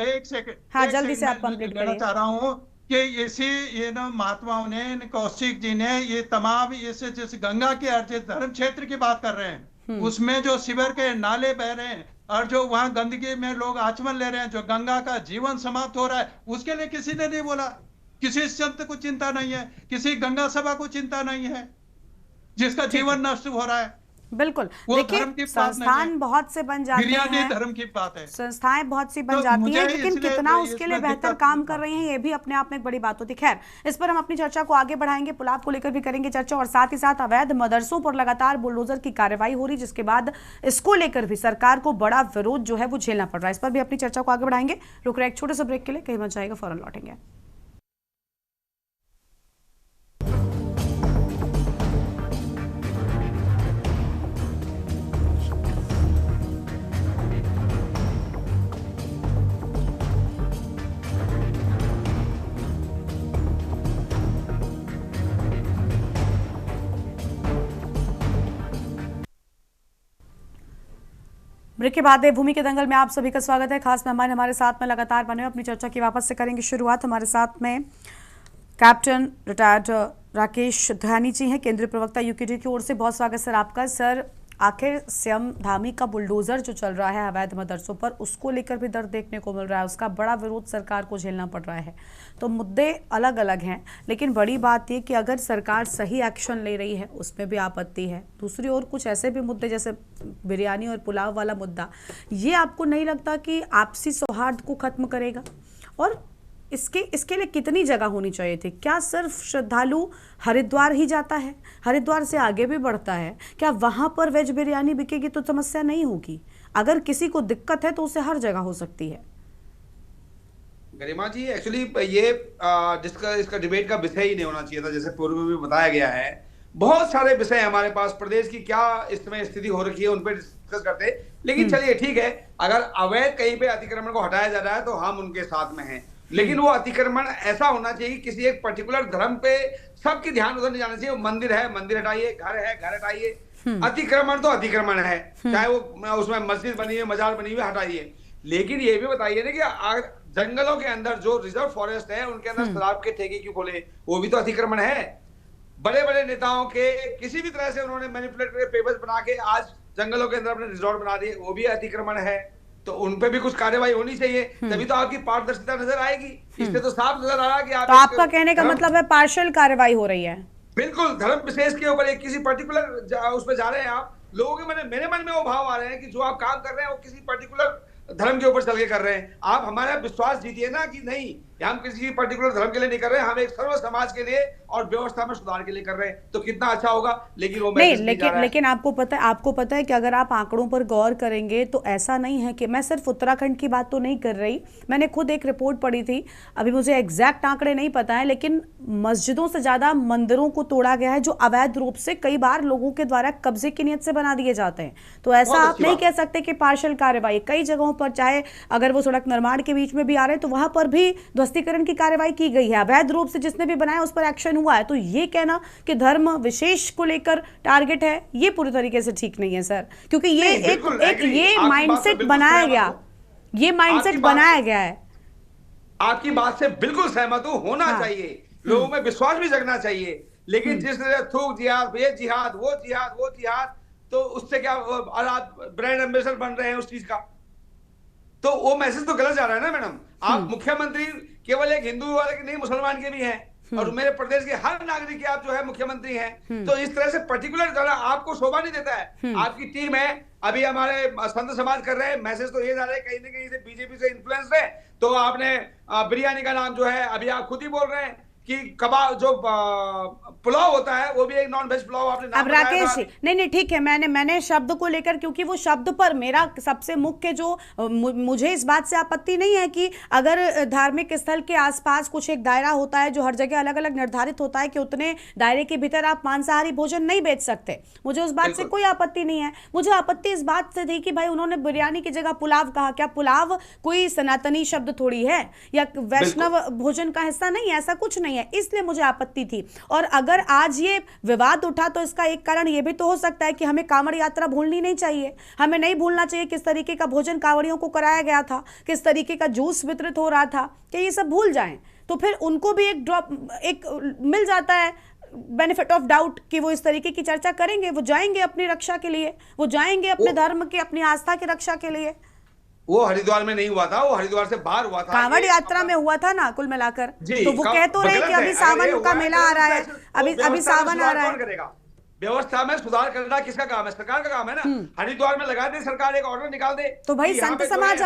एक सेकंड, हाँ, जल्दी से आप कंप्लीट करिए। चाह रहा हूँ कि इसी महात्माओं ने, कौशिक जी ने, ये तमाम जैसे गंगा के अर्जित धर्म क्षेत्र की बात कर रहे हैं, उसमें जो शिविर के नाले बह रहे हैं और जो वहां गंदगी में लोग आचमन ले रहे हैं, जो गंगा का जीवन समाप्त हो रहा है, उसके लिए किसी ने नहीं बोला। किसी संत को चिंता नहीं है, किसी गंगा सभा को चिंता नहीं है, जिसका जीवन नष्ट हो रहा है। बिल्कुल, देखिए संस्थान बहुत से बन जाते हैं, धर्म की बात है, संस्थाएं बहुत सी बन जाती हैं, लेकिन कितना उसके लिए बेहतर काम कर रही हैं, ये भी अपने आप में एक बड़ी बात होती है। खैर, इस पर हम अपनी चर्चा को आगे बढ़ाएंगे, पुलाव को लेकर भी करेंगे चर्चा, और साथ ही साथ अवैध मदरसों पर लगातार बुलडोजर की कार्रवाई हो रही, जिसके बाद इसको लेकर भी सरकार को बड़ा विरोध जो है वो झेलना पड़ रहा है। इस पर भी अपनी चर्चा को आगे बढ़ाएंगे। रुक रहे एक छोटे से ब्रेक के लिए, कहीं मत जाएगा, फौरन लौटेंगे। ब्रेक के बाद देवभूमि के दंगल में आप सभी का स्वागत है। खास मेहमान हमारे साथ में लगातार बने हुए, अपनी चर्चा की वापस से करेंगे शुरुआत। हमारे साथ में कैप्टन रिटायर्ड राकेश धानी जी हैं, केंद्रीय प्रवक्ता यूकेडी की ओर से। बहुत स्वागत सर आपका। सर, आखिर सीएम धामी का बुलडोजर जो चल रहा है अवैध मदरसों पर, उसको लेकर भी दर्द देखने को मिल रहा है, उसका बड़ा विरोध सरकार को झेलना पड़ रहा है। तो मुद्दे अलग अलग हैं, लेकिन बड़ी बात ये कि अगर सरकार सही एक्शन ले रही है उसमें भी आपत्ति है। दूसरी ओर कुछ ऐसे भी मुद्दे जैसे बिरयानी और पुलाव वाला मुद्दा, ये आपको नहीं लगता कि आपसी सौहार्द को खत्म करेगा? और इसके लिए कितनी जगह होनी चाहिए थी? क्या सिर्फ श्रद्धालु हरिद्वार ही जाता है, हरिद्वार से आगे भी बढ़ता है? क्या वहां पर वेज बिरयानी बिकेगी तो समस्या नहीं होगी? अगर किसी को दिक्कत है तो उसे हर जगह हो सकती है। गरिमा जी, एक्चुअली ये इसका डिबेट का विषय ही नहीं होना चाहिए था। जैसे पूर्व में भी बताया गया है, बहुत सारे विषय हमारे पास, प्रदेश की क्या इस समय स्थिति हो रखी है, उन पर डिस्कस करते। लेकिन चलिए ठीक है, अगर अवैध कहीं पे अतिक्रमण को हटाया जा रहा है तो हम उनके साथ में हैं, लेकिन वो अतिक्रमण ऐसा होना चाहिए कि किसी एक पर्टिकुलर धर्म पे सबकी ध्यान उधर नहीं जाना चाहिए। मंदिर है, मंदिर हटाइए, घर है, घर हटाइए। अतिक्रमण तो अतिक्रमण है, चाहे वो उसमें मस्जिद बनी है, मजार बनी हुई, हटाइए। लेकिन ये भी बताइए ना कि जंगलों के अंदर जो रिजर्व फॉरेस्ट है उनके अंदर शराब के ठेके क्यों खोले? वो भी तो अतिक्रमण है। बड़े बड़े नेताओं के किसी भी तरह से उन्होंने मैनिपुलेटेड पेपर्स बना के आज जंगलों के अंदर अपने रिजॉर्ट बना दिए, वो भी अतिक्रमण है। तो उन पे भी कुछ कार्रवाई होनी चाहिए, तभी तो आपकी पारदर्शिता नजर आएगी। इससे तो साफ नजर आ रहा है कि तो आपका कहने का मतलब है पार्शियल कार्रवाई हो रही है। बिल्कुल, धर्म विशेष के ऊपर एक किसी पर्टिकुलर उसमें जा रहे हैं आप। लोगों के मेरे मन में वो भाव आ रहे हैं कि जो आप काम कर रहे हैं वो किसी पर्टिकुलर धर्म के ऊपर चल के कर रहे हैं। आप हमारा विश्वास जीतिए ना कि नहीं, हम किसी पर्टिकुलर धर्म के लिए नहीं कर रहे हैं, हम एक सर्व समाज के लिए और व्यवस्था में सुधार के लिए कर रहे हैं। तो कितना अच्छा होगा। लेकिन वो नहीं, लेकिन आपको पता है कि अगर आप आंकड़ों पर गौर करेंगे तो ऐसा नहीं है कि, मैं सिर्फ उत्तराखंड की बात तो नहीं कर रही, मैंने खुद एक रिपोर्ट पढ़ी थी, अभी मुझे एग्जैक्ट आंकड़े नहीं पता है, लेकिन मस्जिदों से ज्यादा मंदिरों को तोड़ा गया है जो अवैध रूप से कई बार लोगों के द्वारा कब्जे की नीयत से बना दिए जाते हैं। तो ऐसा आप नहीं कह सकते कि पार्शियल कार्रवाई, कई जगहों पर, चाहे अगर वो सड़क निर्माण के बीच में भी आ रहे हैं तो वहां पर भी ध्वस्तीकरण की कार्रवाई की गई है, अवैध रूप से जिसने भी बनाया उस पर एक्शन हुआ है। तो ये कहना कि धर्म विशेष को लेकर टारगेट है, ये पूरी तरीके से ठीक नहीं है सर, क्योंकि ये ये माइंडसेट बनाया गया, ये माइंडसेट बनाया गया है। आपकी बात से बिल्कुल सहमत हूं, होना चाहिए, लोगों में विश्वास भी जगना चाहिए। लेकिन जिस थूक जिहाद, ये जिहाद, वो जिहाद, वो जिहाद, तो उससे क्या आप ब्रांड एम्बेसडर बन रहे हैं उस चीज का? तो वो मैसेज तो गलत जा रहा है ना मैडम। आप मुख्यमंत्री केवल एक हिंदू वाले के नहीं, मुसलमान के भी हैं, और मेरे प्रदेश के हर नागरिक के आप जो है मुख्यमंत्री हैं। तो इस तरह से पर्टिकुलर आपको शोभा नहीं देता है। आपकी टीम है, अभी हमारे संत समाज कर रहे हैं, मैसेज तो ये जा रहे हैं कहीं ना कहीं से बीजेपी से इन्फ्लुएंस है। तो आपने बिरयानी का नाम जो है, अभी आप खुद ही बोल रहे हैं कि कबाब जो पुलाव होता है वो भी एक नॉन वेज पुलाव आपने नाम अब राकेश जी, नहीं ठीक है, मैंने शब्द को लेकर, क्योंकि वो शब्द पर मेरा सबसे मुख्य जो मुझे इस बात से आपत्ति नहीं है कि अगर धार्मिक स्थल के आसपास कुछ एक दायरा होता है जो हर जगह अलग अलग निर्धारित होता है कि उतने दायरे के भीतर आप मांसाहारी भोजन नहीं बेच सकते, मुझे उस बात से कोई आपत्ति नहीं है। मुझे आपत्ति इस बात से थी कि भाई उन्होंने बिरयानी की जगह पुलाव कहा, क्या पुलाव कोई सनातनी शब्द थोड़ी है या वैष्णव भोजन का हिस्सा नहीं है, ऐसा कुछ नहीं है, इसलिए मुझे आपत्ति थी। और अगर आज ये विवाद उठा तो इसका एक कारण ये भी तो हो सकता है कि हमें कांवड़ यात्रा भूलनी नहीं चाहिए, हमें नहीं भूलना चाहिए किस तरीके का भोजन कांवड़ियों को कराया गया था, किस तरीके का जूस वितरित हो रहा था, कि ये सब भूल जाएं तो फिर उनको भी एक मिल जाता है बेनिफिट ऑफ डाउट कि वो इस तरीके की चर्चा करेंगे, वो जाएंगे अपनी रक्षा के लिए, वो जाएंगे अपने धर्म के, अपनी आस्था की रक्षा के लिए। वो हरिद्वार में नहीं हुआ था, वो हरिद्वार से बाहर हुआ था, कांवड़ यात्रा में हुआ था ना कुल मिलाकर। तो वो कह तो रहे कि अभी सावन का मेला आ रहा है, अभी सावन आ रहा है। व्यवस्था में सुधार करना किसका काम है? सरकार का काम है ना। हरिद्वार में लगा दे सरकार, एक ऑर्डर निकाल दे। तो भाई संत समाज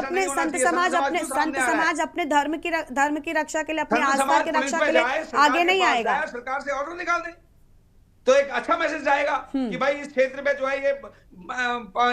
अपने धर्म की रक्षा के लिए, अपनी आस्था की रक्षा के लिए आगे नहीं आएगा, सरकार से ऑर्डर निकाल दे तो एक अच्छा मैसेज जाएगा कि भाई इस क्षेत्र में जो है ये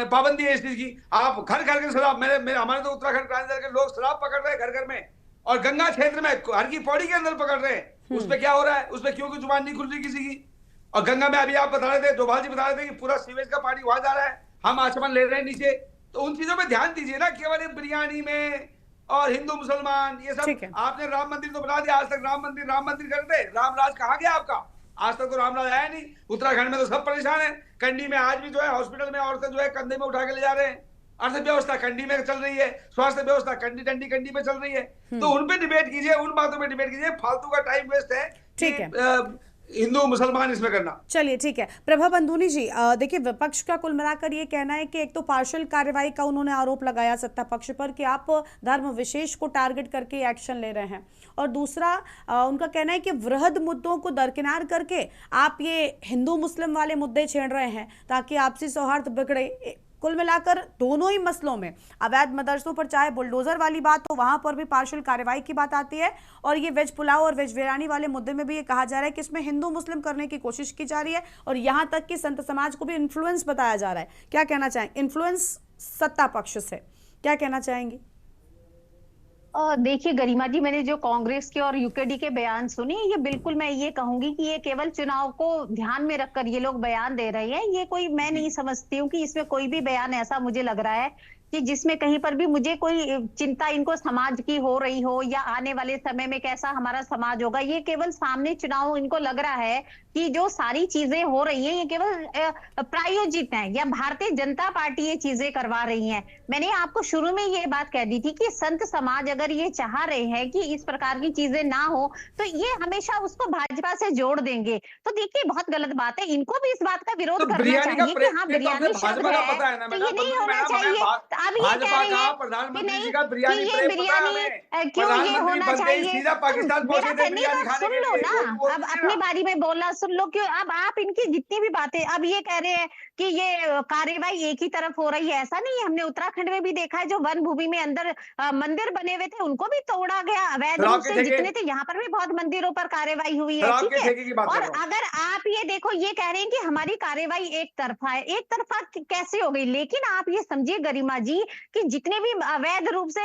पाबंदी है इस चीज की। आप घर घर के शराब, हमारे तो उत्तराखंड क्रांति दल के लोग शराब पकड़ रहे हैं घर घर में, और गंगा क्षेत्र में हर की पौड़ी के अंदर पकड़ रहे हैं। उस पर क्या हो रहा है? उस पर क्यों की जुबान नहीं खुल रही किसी की? और गंगा में अभी आप बता रहे थे, डोभाल जी बता रहे थे कि पूरा सीवेज का पानी वहां जा रहा है, हम आचमन ले रहे हैं नीचे। तो उन चीजों पे ध्यान दीजिए ना, केवल बिरयानी में और हिंदू मुसलमान ये सब। आपने राम मंदिर तो बना दिया, आज तक राम मंदिर करते, राम राज कहाँ गया आपका? आज तक तो राम राज आया नहीं। उत्तराखंड में तो सब परेशान है, कंडी में आज भी जो है हॉस्पिटल में औरतें जो है कंधे में उठा के ले जा रहे हैं। अर्थव्यवस्था कंडी में चल रही है, स्वास्थ्य व्यवस्था कंडी में चल रही है, तो उन पे डिबेट कीजिए, उन बातों पे डिबेट कीजिए। फालतू का टाइम वेस्ट है ठीक है हिंदू मुसलमान इसमें करना। चलिए ठीक है प्रभा बंधुनी जी, देखिए विपक्ष का कुल मिलाकर ये कहना है कि एक तो पार्शियल कार्रवाई का उन्होंने आरोप लगाया सत्ता पक्ष पर कि आप धर्म विशेष को टारगेट करके एक्शन ले रहे हैं, और दूसरा उनका कहना है कि वृहद मुद्दों को दरकिनार करके आप ये हिंदू मुस्लिम वाले मुद्दे छेड़ रहे हैं ताकि आपसी सौहार्द बिगड़े। कुल मिलाकर दोनों ही मसलों में, अवैध मदरसों पर चाहे बुलडोजर वाली बात हो वहां पर भी पार्शियल कार्रवाई की बात आती है, और ये वेज पुलाव और वेज बिरयानी वाले मुद्दे में भी ये कहा जा रहा है कि इसमें हिंदू मुस्लिम करने की कोशिश की जा रही है, और यहां तक कि संत समाज को भी इन्फ्लुएंस बताया जा रहा है। क्या कहना चाहेंगे, इन्फ्लुएंस सत्ता पक्ष से क्या कहना चाहेंगी? देखिए गरिमा जी, मैंने जो कांग्रेस के और यूकेडी के बयान सुने, ये बिल्कुल मैं ये कहूंगी कि ये केवल चुनाव को ध्यान में रखकर ये लोग बयान दे रहे हैं। ये कोई, मैं नहीं समझती हूँ कि इसमें कोई भी बयान ऐसा मुझे लग रहा है कि जिसमें कहीं पर भी मुझे कोई चिंता इनको समाज की हो रही हो या आने वाले समय में कैसा हमारा समाज होगा। ये केवल सामने चुनाव इनको लग रहा है कि जो सारी चीजें हो रही हैं ये केवल प्रायोजित हैं, या भारतीय जनता पार्टी ये चीजें करवा रही है। मैंने आपको शुरू में ये बात कह दी थी कि संत समाज अगर ये चाह रहे हैं कि इस प्रकार की चीजें ना हो तो ये हमेशा उसको भाजपा से जोड़ देंगे। तो देखिए बहुत गलत बात है, इनको भी इस बात का विरोध करना चाहिए कि हाँ बिरयानी शब्द है तो ये नहीं होना चाहिए। अब ये कह रहे हैं कि नहीं कि ये बिरयानी क्यों ये होना चाहिए, सुन लो ना, अब अपनी बारी में बोलना सुन लो। क्यों अब आप इनकी जितनी भी बातें, अब ये कह रहे हैं कि ये कार्रवाई एक ही तरफ हो रही है, ऐसा नहीं है। हमने उत्तराखंड में भी देखा है, जो वन भूमि में अंदर मंदिर बने हुए थे उनको भी तोड़ा गया अवैध रूप से, जितने थे यहाँ पर भी बहुत मंदिरों पर कार्रवाई हुई है, ठीक है। और अगर आप ये देखो, ये कह रहे हैं कि हमारी कार्रवाई एक तरफा है, एक तरफा कैसे हो गई? लेकिन आप ये समझिए गरिमा जी कि जितने भी अवैध रूप से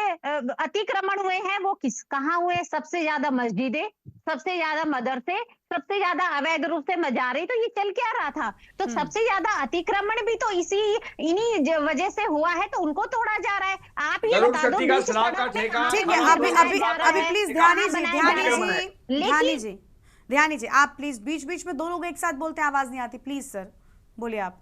अतिक्रमण हुए हैं वो कहाँ हुए? सबसे ज्यादा मस्जिदें, सबसे ज्यादा मदरसे, सबसे ज्यादा अवैध रूप से मजारे। तो ये चल क्या रहा था? तो सबसे ज्यादा अतिक्रमण भी तो इन्हीं वजह से हुआ है, तो उनको तोड़ा जा रहा है। आप ये बता दो ठीक है, अभी प्लीज ध्यानी जी आप प्लीज, बीच बीच में दो लोग एक साथ बोलते हैं, आवाज नहीं आती, प्लीज सर बोलिए आप।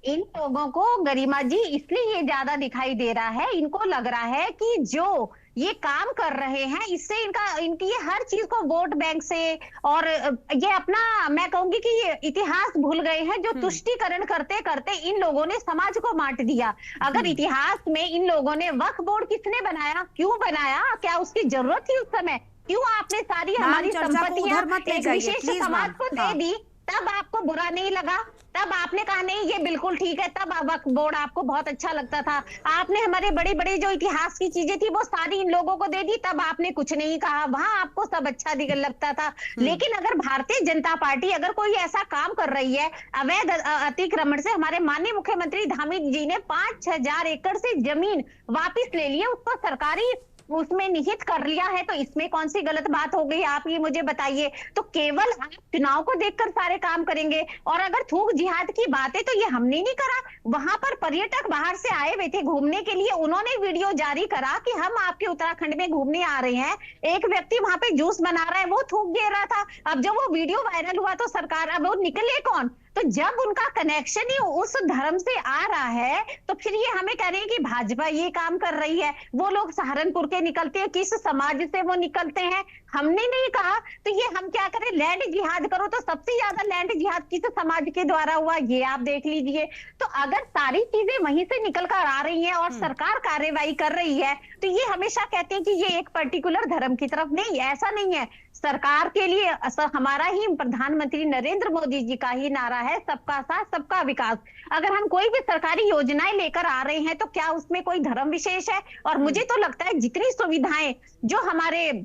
इन लोगों को गरिमा जी इसलिए ये ज्यादा दिखाई दे रहा है, इनको लग रहा है कि जो ये काम कर रहे हैं इससे इनकी ये हर चीज को वोट बैंक से, और ये अपना, मैं कहूंगी कि ये इतिहास भूल गए हैं, जो तुष्टीकरण करते करते इन लोगों ने समाज को बांट दिया। अगर इतिहास में इन लोगों ने वक्फ बोर्ड किसने बनाया, क्यों बनाया, क्या उसकी जरूरत थी उस समय? क्यों आपने सारी हमारी संपत्तियां एक विशेष समाज को दे दी? तब आपको बुरा नहीं लगा, तब आपने कहा नहीं ये बिल्कुल ठीक है, तब वक्फ बोर्ड आपको बहुत अच्छा लगता था। आपने हमारे बड़े बड़े जो इतिहास की चीजें थी वो सारी इन लोगों को दे दी, तब आपने कुछ नहीं कहा, वहां आपको सब अच्छा लगता था। लेकिन अगर भारतीय जनता पार्टी अगर कोई ऐसा काम कर रही है अवैध अतिक्रमण से, हमारे माननीय मुख्यमंत्री धामी जी ने 5,000 एकड़ से जमीन वापिस ले ली, उसको सरकारी उसमें निहित कर लिया है, तो इसमें कौन सी गलत बात हो गई? आप ये मुझे बताइए। तो केवल आप चुनाव को देखकर सारे काम करेंगे, और अगर थूक जिहाद की बात है तो ये हमने नहीं करा। वहां पर पर्यटक बाहर से आए हुए थे घूमने के लिए, उन्होंने वीडियो जारी करा कि हम आपके उत्तराखंड में घूमने आ रहे हैं। एक व्यक्ति वहां पे जूस बना रहा है, वो थूक दे रहा था। अब जब वो वीडियो वायरल हुआ तो सरकार, अब वो निकले कौन? तो जब उनका कनेक्शन ही उस धर्म से आ रहा है तो फिर ये हमें कह रहे हैं कि भाजपा ये काम कर रही है। वो लोग सहारनपुर के निकलते हैं, किस समाज से वो निकलते हैं हमने नहीं कहा। तो ये हम क्या करें? लैंड जिहाद करो, तो सबसे ज्यादा लैंड जिहाद किस समाज के द्वारा हुआ ये आप देख लीजिए। तो अगर सारी चीजें वहीं से निकल कर आ रही हैं और सरकार कार्यवाही कर रही है, तो ये हमेशा कहते हैं कि ये एक पर्टिकुलर धर्म की तरफ, नहीं, ऐसा नहीं है। सरकार के लिए हमारा ही प्रधानमंत्री नरेंद्र मोदी जी का ही नारा है, सबका साथ सबका विकास। अगर हम कोई भी सरकारी योजनाएं लेकर आ रहे हैं तो क्या उसमें कोई धर्म विशेष है? और मुझे तो लगता है जितनी सुविधाएं जो हमारे,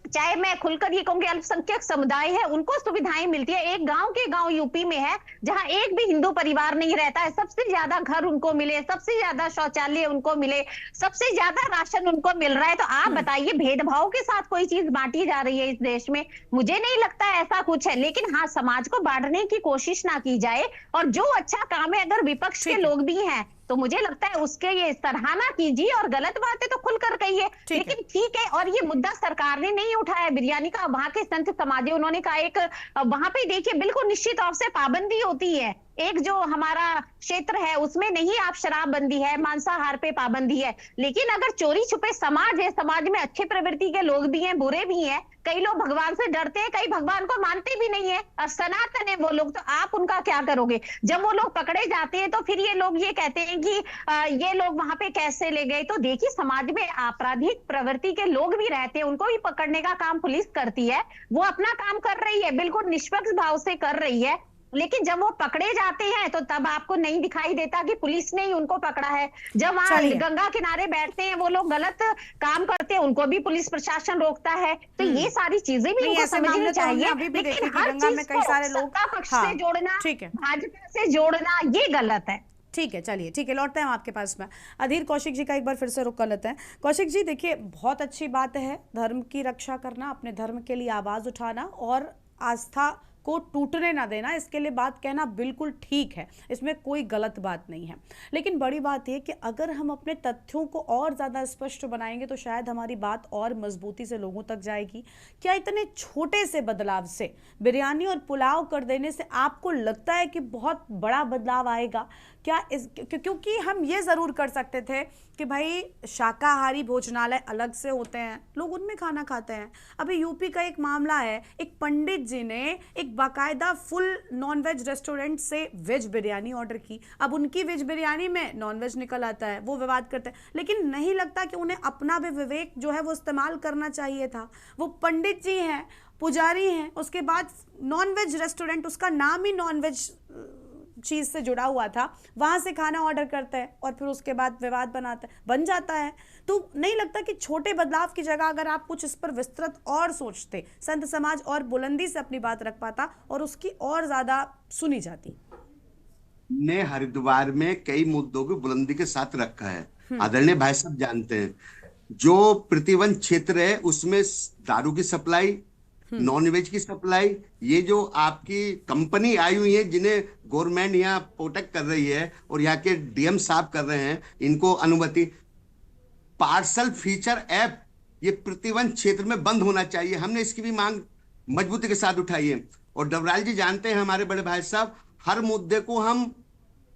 चाहे मैं खुलकर ये कहूंगी अल्पसंख्यक समुदाय है, उनको सुविधाएं मिलती है। एक गांव के गांव यूपी में है जहां एक भी हिंदू परिवार नहीं रहता है, सबसे ज्यादा घर उनको मिले, सबसे ज्यादा शौचालय उनको मिले, सबसे ज्यादा राशन उनको मिल रहा है। तो आप बताइए, भेदभाव के साथ कोई चीज बांटी जा रही है इस देश में? मुझे नहीं लगता ऐसा कुछ है। लेकिन हाँ, समाज को बांटने की कोशिश ना की जाए, और जो अच्छा काम है अगर विपक्ष के लोग भी हैं तो मुझे लगता है उसके ये सराहना कीजिए, और गलत बात है तो खुलकर कहिए। लेकिन ठीक है, और ये मुद्दा सरकार ने नहीं उठाया बिरयानी का, वहां के संत समाज, उन्होंने कहा एक वहां पे देखिए बिल्कुल निश्चित तौर से पाबंदी होती है, एक जो हमारा क्षेत्र है उसमें नहीं आप शराबबंदी है, मांसाहार पे पाबंदी है, लेकिन अगर चोरी छुपे समाज है, समाज में अच्छे प्रवृत्ति के लोग भी हैं, बुरे भी हैं, कई लोग भगवान से डरते हैं, कई भगवान को मानते भी नहीं है और सनातन है वो लोग, तो आप उनका क्या करोगे? जब वो लोग पकड़े जाते हैं तो फिर ये लोग ये कहते हैं कि ये लोग वहां पे कैसे ले गए। तो देखिए समाज में आपराधिक प्रवृत्ति के लोग भी रहते हैं, उनको भी पकड़ने का काम पुलिस करती है, वो अपना काम कर रही है, बिल्कुल निष्पक्ष भाव से कर रही है, लेकिन जब वो पकड़े जाते हैं तो तब आपको नहीं दिखाई देता कि पुलिस ने ही उनको पकड़ा है। जब वहां गंगा किनारे बैठते हैं वो लोग गलत काम करते हैं, उनको भी पुलिस प्रशासन रोकता है। तो ये सारी चीजें भी उनको समझनी चाहिए, लेकिन हर चीज को सत्ता पक्ष से जोड़ना, भाजपा से जोड़ना, ये गलत है। ठीक है, चलिए ठीक है, लौटते हैं आपके पास में। अधीर कौशिक जी का एक बार फिर से रुख कर लेते हैं। कौशिक जी देखिए, बहुत अच्छी बात है धर्म की रक्षा करना, अपने धर्म के लिए आवाज उठाना और आस्था को टूटने ना देना, इसके लिए बात कहना बिल्कुल ठीक है, इसमें कोई गलत बात नहीं है। लेकिन बड़ी बात यह कि अगर हम अपने तथ्यों को और ज़्यादा स्पष्ट बनाएंगे तो शायद हमारी बात और मजबूती से लोगों तक जाएगी। क्या इतने छोटे से बदलाव से, बिरयानी और पुलाव कर देने से आपको लगता है कि बहुत बड़ा बदलाव आएगा? क्या क्योंकि हम ये ज़रूर कर सकते थे कि भाई शाकाहारी भोजनालय अलग से होते हैं, लोग उनमें खाना खाते हैं। अभी यूपी का एक मामला है, एक पंडित जी ने एक बाकायदा फुल नॉनवेज रेस्टोरेंट से वेज बिरयानी ऑर्डर की, अब उनकी वेज बिरयानी में नॉनवेज निकल आता है, वो विवाद करते हैं। लेकिन नहीं लगता कि उन्हें अपना भी विवेक जो है वो इस्तेमाल करना चाहिए था? वो पंडित जी हैं, पुजारी हैं, उसके बाद नॉनवेज रेस्टोरेंट, उसका नाम ही नॉनवेज चीज से जुड़ा हुआ था, वहां से खाना ऑर्डर करते हैं और फिर उसके बाद विवाद बन जाता है। तो नहीं लगता कि छोटे बदलाव की जगह अगर आप कुछ इस पर विस्तृत और सोचते, संत समाज और बुलंदी से अपनी बात रख पाता और उसकी और ज्यादा सुनी जाती? ने हरिद्वार में कई मुद्दों को बुलंदी के साथ रखा है, आदरणीय भाई साहब जानते हैं। जो प्रतिबंध क्षेत्र है उसमें दारू की सप्लाई, नॉनवेज की सप्लाई, ये जो आपकी कंपनी आई हुई है जिन्हें गवर्नमेंट यहाँ प्रोटेक्ट कर रही है और यहाँ के डीएम साहब कर रहे हैं, इनको अनुमति, पार्सल फीचर ऐप ये प्रतिबंध क्षेत्र में बंद होना चाहिए। हमने इसकी भी मांग मजबूती के साथ उठाई है। और डबराल जी जानते हैं हमारे बड़े भाई साहब, हर मुद्दे को हम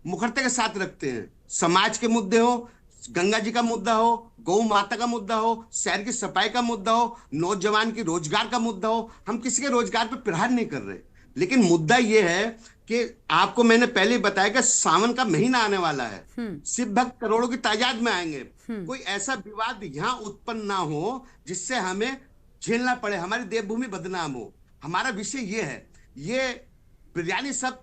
मुखरते के साथ रखते हैं। समाज के मुद्दे हो, गंगा जी का मुद्दा हो, गौ माता का मुद्दा हो, शहर की सफाई का मुद्दा हो, नौजवान की रोजगार का मुद्दा हो, हम किसी के रोजगार पर प्रहार नहीं कर रहे। लेकिन मुद्दा यह है कि आपको मैंने पहले बताया कि सावन का महीना आने वाला है, शिव भक्त करोड़ों की तादाद में आएंगे, कोई ऐसा विवाद यहाँ उत्पन्न ना हो जिससे हमें झेलना पड़े, हमारी देवभूमि बदनाम हो। हमारा विषय ये है, ये बिरयानी सब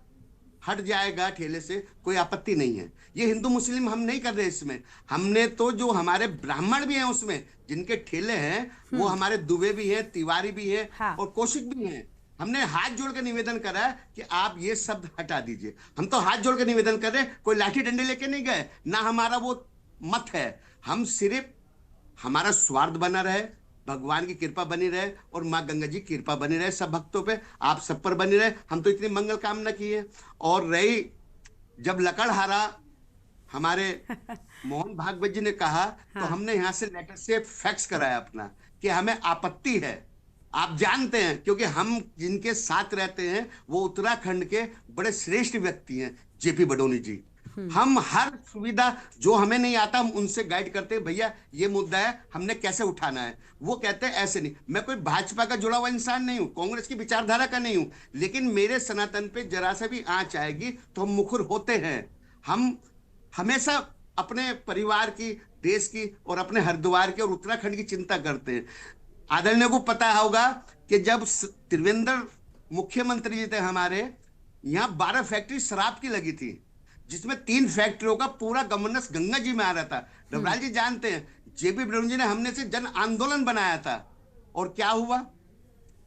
हट जाएगा ठेले से, कोई आपत्ति नहीं है। ये हिंदू मुस्लिम हम नहीं कर रहे इसमें, हमने तो जो हमारे ब्राह्मण भी हैं उसमें जिनके ठेले हैं वो हमारे दुबे भी हैं, तिवारी भी हैं, हाँ। और कौशिक भी हैं। हमने हाथ जोड़ के निवेदन करा है कि आप ये शब्द हटा दीजिए। हम तो हाथ जोड़ के निवेदन कर रहे, कोई लाठी डंडे लेके नहीं गए, ना हमारा वो मत है। हम सिर्फ हमारा स्वार्थ बना रहे, भगवान की कृपा बनी रहे और माँ गंगा जी की कृपा बनी रहे सब भक्तों पे, आप सब पर बनी रहे। हम तो इतनी मंगल कामना की है। और रही जब लकड़हारा हमारे मोहन भागवत जी ने कहा, हाँ। तो हमने यहाँ से लेटर से फैक्स कराया अपना कि हमें आपत्ति है। आप जानते हैं क्योंकि हम जिनके साथ रहते हैं वो उत्तराखंड के बड़े श्रेष्ठ व्यक्ति हैं, जेपी बडोनी जी। हम हर सुविधा जो हमें नहीं आता हम उनसे गाइड करते हैं, भैया ये मुद्दा है हमने कैसे उठाना है। वो कहते हैं ऐसे नहीं। मैं कोई भाजपा का जुड़ा हुआ इंसान नहीं हूं, कांग्रेस की विचारधारा का नहीं हूं, लेकिन मेरे सनातन पे जरा सा भी आंच आएगी तो हम मुखर होते हैं। हम हमेशा अपने परिवार की, देश की और अपने हरिद्वार की और उत्तराखंड की चिंता करते हैं। आदरणीय को पता होगा कि जब त्रिवेंद्र मुख्यमंत्री जी थे हमारे, यहाँ 12 फैक्ट्री शराब की लगी थी, जिसमें 3 फैक्ट्रियों का पूरा गवर्नेंस गंगा जी में आ रहा था। डबराल जी जानते हैं, जेपी बडोनी जी ने हमने से जन आंदोलन बनाया था और क्या हुआ?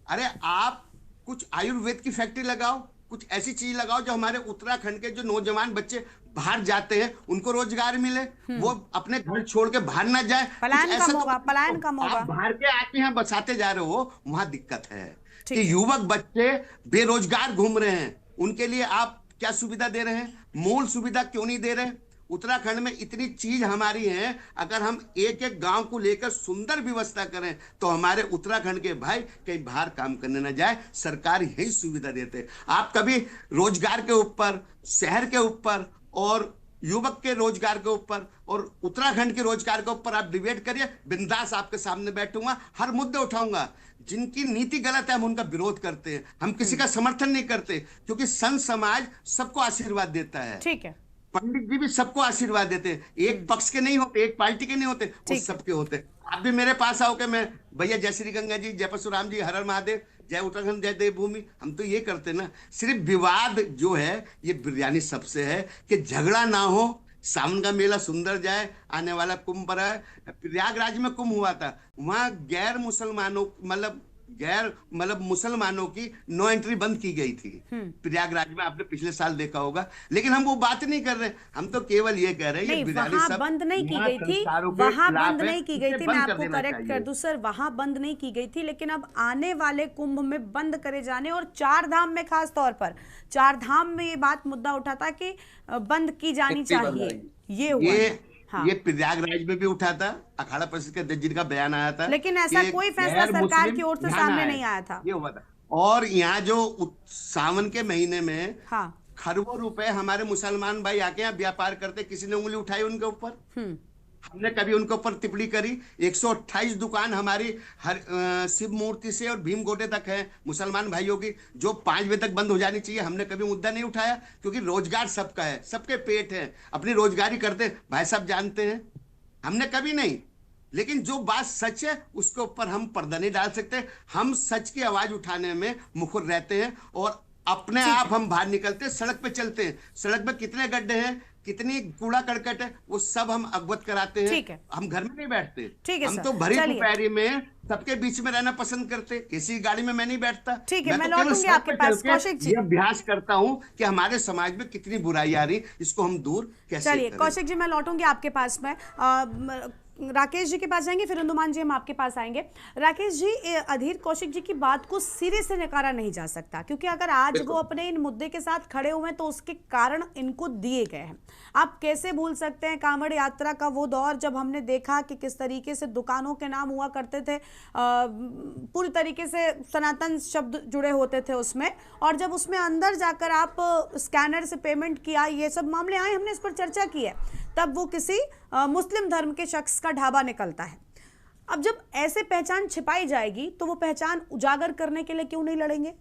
अरे आप कुछ आयुर्वेद की फैक्ट्री लगाओ, कुछ ऐसी चीज लगाओ जो हमारे उत्तराखंड के जो नौजवान बच्चे बाहर जाते हैं उनको रोजगार मिले, वो अपने घर छोड़ के बाहर ना जाए। पलायन कम होगा। आप बाहर के आके यहाँ बसाते जा रहे हो, वहां दिक्कत है कि युवक बच्चे बेरोजगार घूम रहे हैं, उनके लिए आप क्या सुविधा दे रहे हैं? मूल सुविधा क्यों नहीं दे रहे? उत्तराखंड में इतनी चीज हमारी है, अगर हम एक एक गांव को लेकर सुंदर व्यवस्था करें तो हमारे उत्तराखंड के भाई कहीं बाहर काम करने ना जाए, सरकार यही सुविधा देते। आप कभी रोजगार के ऊपर, शहर के ऊपर और युवक के रोजगार के ऊपर और उत्तराखंड के रोजगार के ऊपर आप डिबेट करिए, बिंदास आपके सामने बैठूंगा, हर मुद्दे उठाऊंगा। जिनकी नीति गलत है हम उनका विरोध करते हैं, हम किसी का समर्थन नहीं करते, क्योंकि संत समाज सबको आशीर्वाद देता है। ठीक है, पंडित जी भी सबको आशीर्वाद देते हैं, एक पक्ष के नहीं होते, एक पार्टी के नहीं होते, वो सबके होते। आप भी मेरे पास आओ कि मैं भैया जय श्री गंगा जी, जय परशुराम जी, हर हर महादेव, जय उत्तराखंड, जय देवभूमि, हम तो ये करते ना। सिर्फ विवाद जो है ये बिरयानी सबसे है कि झगड़ा ना हो, सावन का मेला सुंदर जाए, आने वाला कुंभ पर है। प्रयागराज में कुंभ हुआ था, वहां गैर मुसलमानों की नो एंट्री बंद की गई थी प्रयागराज में, आपने पिछले साल देखा होगा। लेकिन हम वो बात नहीं कर रहे, हम तो केवल ये कह रहे हैं वहां बंद नहीं की गई थी, वहां बंद नहीं की गई थी, मैं आपको करेक्ट कर दूं सर, वहां बंद नहीं की गई थी, लेकिन अब आने वाले कुंभ में बंद करे जाने और 4 धाम में, खास तौर पर 4 धाम में ये बात मुद्दा उठा था कि बंद की जानी चाहिए, ये हुआ। हाँ। ये प्रयागराज में भी उठा था, अखाड़ा परिषद के अध्यक्ष जी का बयान आया था, लेकिन ऐसा कोई फैसला सरकार की ओर से सामने नहीं आया था। ये हुआ था। और यहाँ जो सावन के महीने में हाँ, खरबों रुपए हमारे मुसलमान भाई आके यहाँ व्यापार करते, किसी ने उंगली उठाई उनके ऊपर? हमने कभी उनके ऊपर टिप्पणी करी? 128 दुकान हमारी शिव मूर्ति से और भीम गोटे तक है मुसलमान भाइयों की, जो 5 बजे तक बंद हो जानी चाहिए, हमने कभी मुद्दा नहीं उठाया, क्योंकि रोजगार सबका है, सबके पेट है, अपनी रोजगारी करते भाई साहब जानते हैं, हमने कभी नहीं। लेकिन जो बात सच है उसके ऊपर हम पर्दा नहीं डाल सकते, हम सच की आवाज उठाने में मुखर रहते हैं और अपने आप हम बाहर निकलते हैं, सड़क पे चलते हैं। सड़क पे कितने गड्ढे हैं, कितनी कूड़ा करकट है, वो सब हम अवगत कराते हैं। हम घर में नहीं बैठते, हम तो भरी दोपहरी में सबके बीच में रहना पसंद करते, किसी गाड़ी में मैं नहीं बैठता। ठीक है, मैं लौटूंगी आपके पास कौशिक जी। ये अभ्यास करता हूँ कि हमारे समाज में कितनी बुराई आ रही, इसको हम दूर कैसे करें। चलिए कौशिक जी, मैं लौटूंगी आपके पास में, राकेश जी के पास जाएंगे, फिर अंडुमान जी हम आपके पास आएंगे। राकेश जी, अधीर कौशिक जी की बात को सिरे से नकारा नहीं जा सकता, क्योंकि अगर आज वो अपने इन मुद्दे के साथ खड़े हुए हैं तो उसके कारण इनको दिए गए हैं। आप कैसे भूल सकते हैं कांवड़ यात्रा का वो दौर जब हमने देखा कि किस तरीके से दुकानों के नाम हुआ करते थे, पूरी तरीके से सनातन शब्द जुड़े होते थे उसमें, और जब उसमें अंदर जाकर आप स्कैनर से पेमेंट किया, ये सब मामले आए, हमने इस पर चर्चा की है, तब वो किसी मुस्लिम धर्म के शख्स का ढाबा निकलता है। अब जब ऐसे पहचान छिपाई जाएगी तो वो पहचान उजागर करने के लिए क्यों नहीं लड़ेंगे?